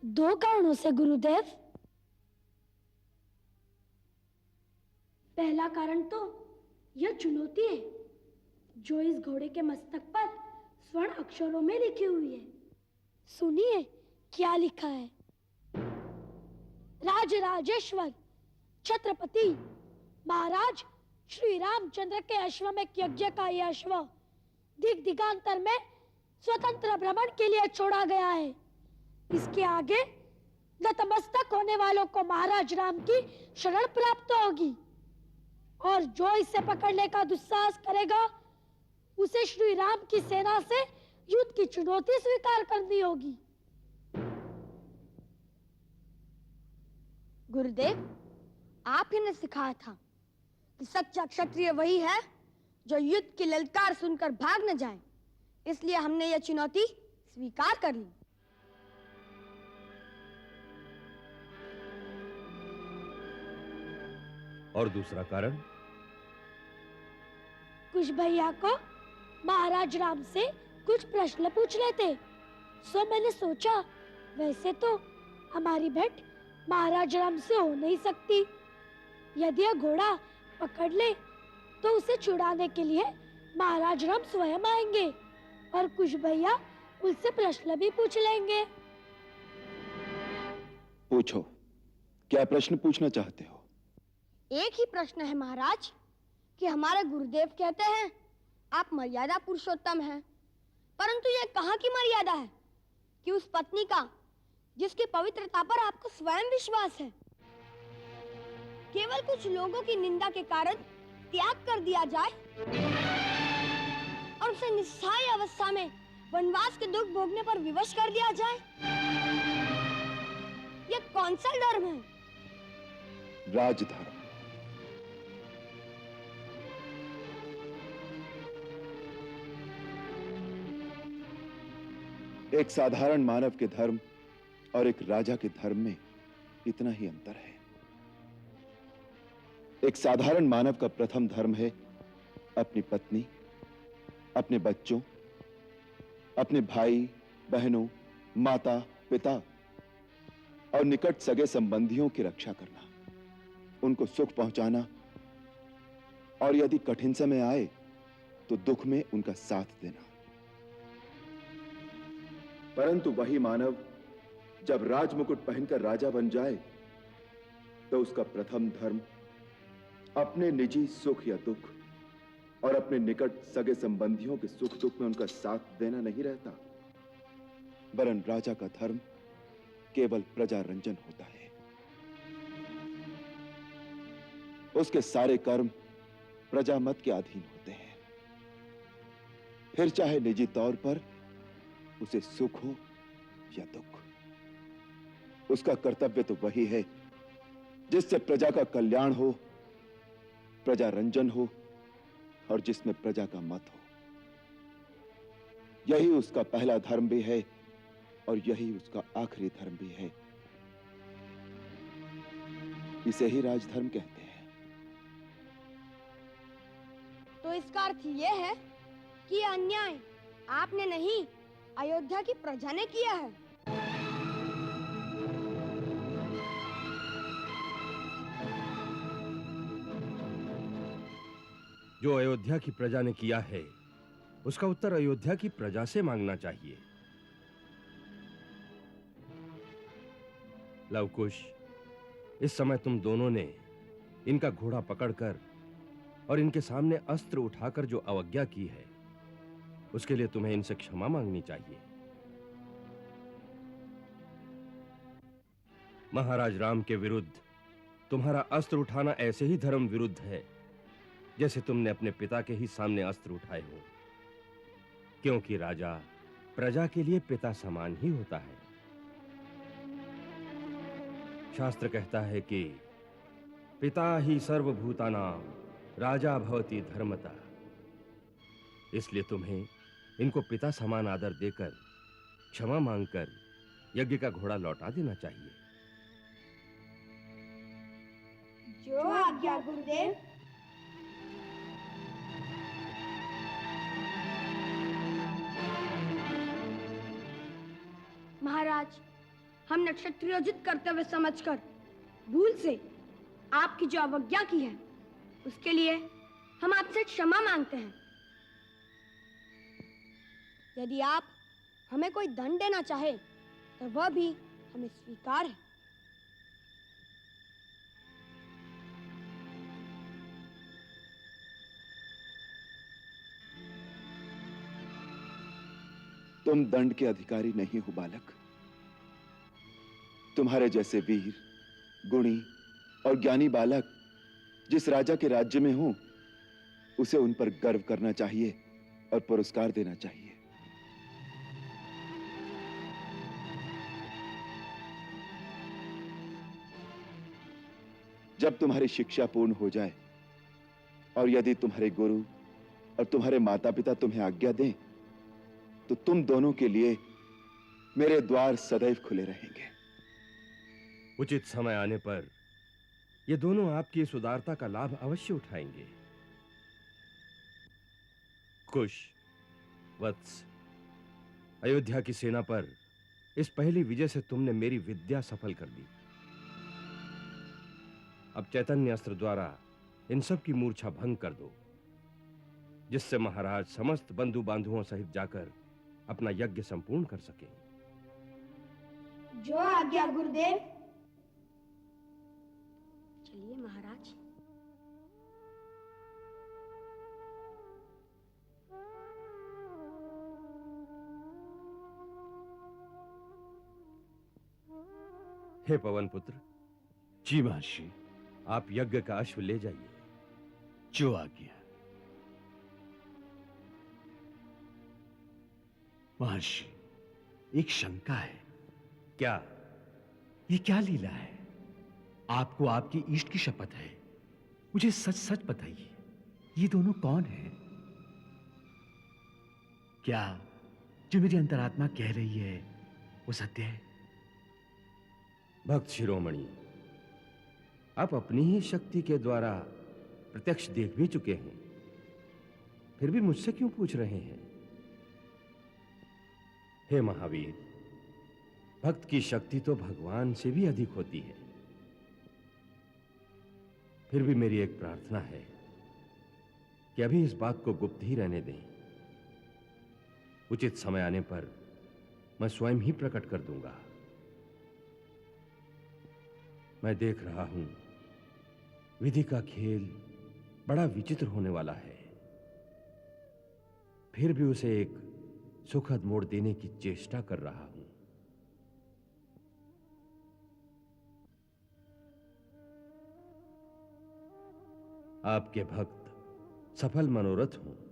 2 कारणों से गुरुदेव। पहला कारण तो यह चुनौती है जो इस घोड़े के मस्तक पर स्वर्ण अक्षरों में लिखी हुई है। सुनिए क्या लिखा है। राजराजेश्वर छत्रपति महाराज श्री रामचंद्र के अश्वमेध यज्ञ का यह अश्व दिग दिगांतर में स्वतंत्र भ्रमण के लिए छोड़ा गया है। इसके आगे नतमस्तक होने वालों को महाराज राम की शरण प्राप्त होगी, और जो इसे पकड़ने का दुस्साहस करेगा उसे श्री राम की सेना से युद्ध की चुनौती स्वीकार करनी होगी। गुरुदेव, आप ही ने सिखाया था कि सच्चा क्षत्रिय वही है जो युद्ध की ललकार सुनकर भाग न जाए, इसलिए हमने यह चुनौती स्वीकार कर ली। और दूसरा कारण? कुछ भैया को महाराज राम से कुछ प्रश्न पूछ लेते, सो मैंने सोचा वैसे तो हमारी भेंट महाराज राम से हो नहीं सकती। यदि यह घोड़ा पकड़ ले तो उसे छुड़ाने के लिए महाराज राम स्वयं आएंगे और कुछ भैया उनसे प्रश्न भी पूछ लेंगे। पूछो, क्या प्रश्न पूछना चाहते हो? एक ही प्रश्न है महाराज कि हमारे गुरुदेव कहते हैं आप मर्यादा पुरुषोत्तम हैं, परंतु यह कहाँ की मर्यादा है कि उस पत्नी का जिसकी पवित्रता पर आपको स्वयं विश्वास है केवल कुछ लोगों की निंदा के कारण त्याग कर दिया जाए और उसे निस्सहाय अवस्था में वनवास के दुख भोगने पर विवश कर दिया जाए? यह कौन सा धर्म है? राजधर्म। एक साधारण मानव के धर्म और एक राजा के धर्म में इतना ही अंतर है। एक साधारण मानव का प्रथम धर्म है अपनी पत्नी, अपने बच्चों, अपने भाई बहनों, माता पिता और निकट सगे संबंधियों की रक्षा करना, उनको सुख पहुंचाना, और यदि कठिन समय आए तो दुख में उनका साथ देना। परंतु वही मानव जब राजमुकुट पहनकर राजा बन जाए तो उसका प्रथम धर्म अपने निजी सुख या दुख और अपने निकट सगे संबंधियों के सुख दुख में उनका साथ देना नहीं रहता, वरन राजा का धर्म केवल प्रजा रंजन होता है। उसके सारे कर्म प्रजामत के अधीन होते हैं, फिर चाहे निजी तौर पर उसे सुख हो या दुख। उसका कर्तव्य तो वही है जिससे प्रजा का कल्याण हो, प्रजा रंजन हो और जिसमें प्रजा का मत हो। यही उसका पहला धर्म भी है और यही उसका आखिरी धर्म भी है। इसे ही राजधर्म कहते हैं। तो इसका अर्थ यह है कि यह अन्याय आपने नहीं, अयोध्या की प्रजा ने किया है। जो अयोध्या की प्रजा ने किया है उसका उत्तर अयोध्या की प्रजा से मांगना चाहिए। लवकुश, इस समय तुम दोनों ने इनका घोड़ा पकड़कर और इनके सामने अस्त्र उठाकर जो अवज्ञा की है, उसके लिए तुम्हें इनसे क्षमा मांगनी चाहिए। महाराज राम के विरुद्ध तुम्हारा अस्त्र उठाना ऐसे ही धर्म विरुद्ध है जैसे तुमने अपने पिता के ही सामने अस्त्र उठाए हो, क्योंकि राजा प्रजा के लिए पिता समान ही होता है। शास्त्र कहता है कि पिता ही सर्वभूतानां राजा भवति धर्मता। इसलिए तुम्हें इनको पिता समान आदर देकर क्षमा मांगकर यज्ञ का घोड़ा लौटा देना चाहिए। जो आज्ञा गुरुदेव। महाराज, हमने क्षत्रियोचित कर्तव्य समझकर भूल से आपकी जो अवज्ञा की है, उसके लिए हम आपसे क्षमा मांगते हैं। यदि आप हमें कोई दंड देना चाहे तो वह भी हमें स्वीकार है। तुम दंड के अधिकारी नहीं हो बालक। तुम्हारे जैसे वीर, गुणी और ज्ञानी बालक जिस राजा के राज्य में हो, उसे उन पर गर्व करना चाहिए और पुरस्कार देना चाहिए। जब तुम्हारी शिक्षा पूर्ण हो जाए और यदि तुम्हारे गुरु और तुम्हारे माता पिता तुम्हें आज्ञा दें, तो तुम दोनों के लिए मेरे द्वार सदैव खुले रहेंगे। उचित समय आने पर ये दोनों आपकी इस उदारता का लाभ अवश्य उठाएंगे। कुश, वत्स, अयोध्या की सेना पर इस पहली विजय से तुमने मेरी विद्या सफल कर दी। अब चैतन्य अस्त्र द्वारा इन सब की मूर्छा भंग कर दो, जिससे महाराज समस्त बंधु बांधुओं सहित जाकर अपना यज्ञ संपूर्ण कर सके। जो आज्ञा गुरुदेव। चलिए महाराज। हे पवन पुत्र। जी महर्षि। आप यज्ञ का अश्व ले जाइए। जो आज्ञा। महर्षि, एक शंका है। क्या? ये क्या लीला है? आपको आपकी इष्ट की शपथ है, मुझे सच सच बताइए, ये दोनों कौन हैं? क्या जो मेरी अंतरात्मा कह रही है वो सत्य है? भक्त शिरोमणि, आप अपनी ही शक्ति के द्वारा प्रत्यक्ष देख भी चुके हैं, फिर भी मुझसे क्यों पूछ रहे हैं? हे महावीर, भक्त की शक्ति तो भगवान से भी अधिक होती है। फिर भी मेरी एक प्रार्थना है कि अभी इस बात को गुप्त ही रहने दें। उचित समय आने पर मैं स्वयं ही प्रकट कर दूंगा। मैं देख रहा हूं, विधि का खेल बड़ा विचित्र होने वाला है, फिर भी उसे एक सुखद मोड़ देने की चेष्टा कर रहा हूं। आपके भक्त सफल मनोरथ हों।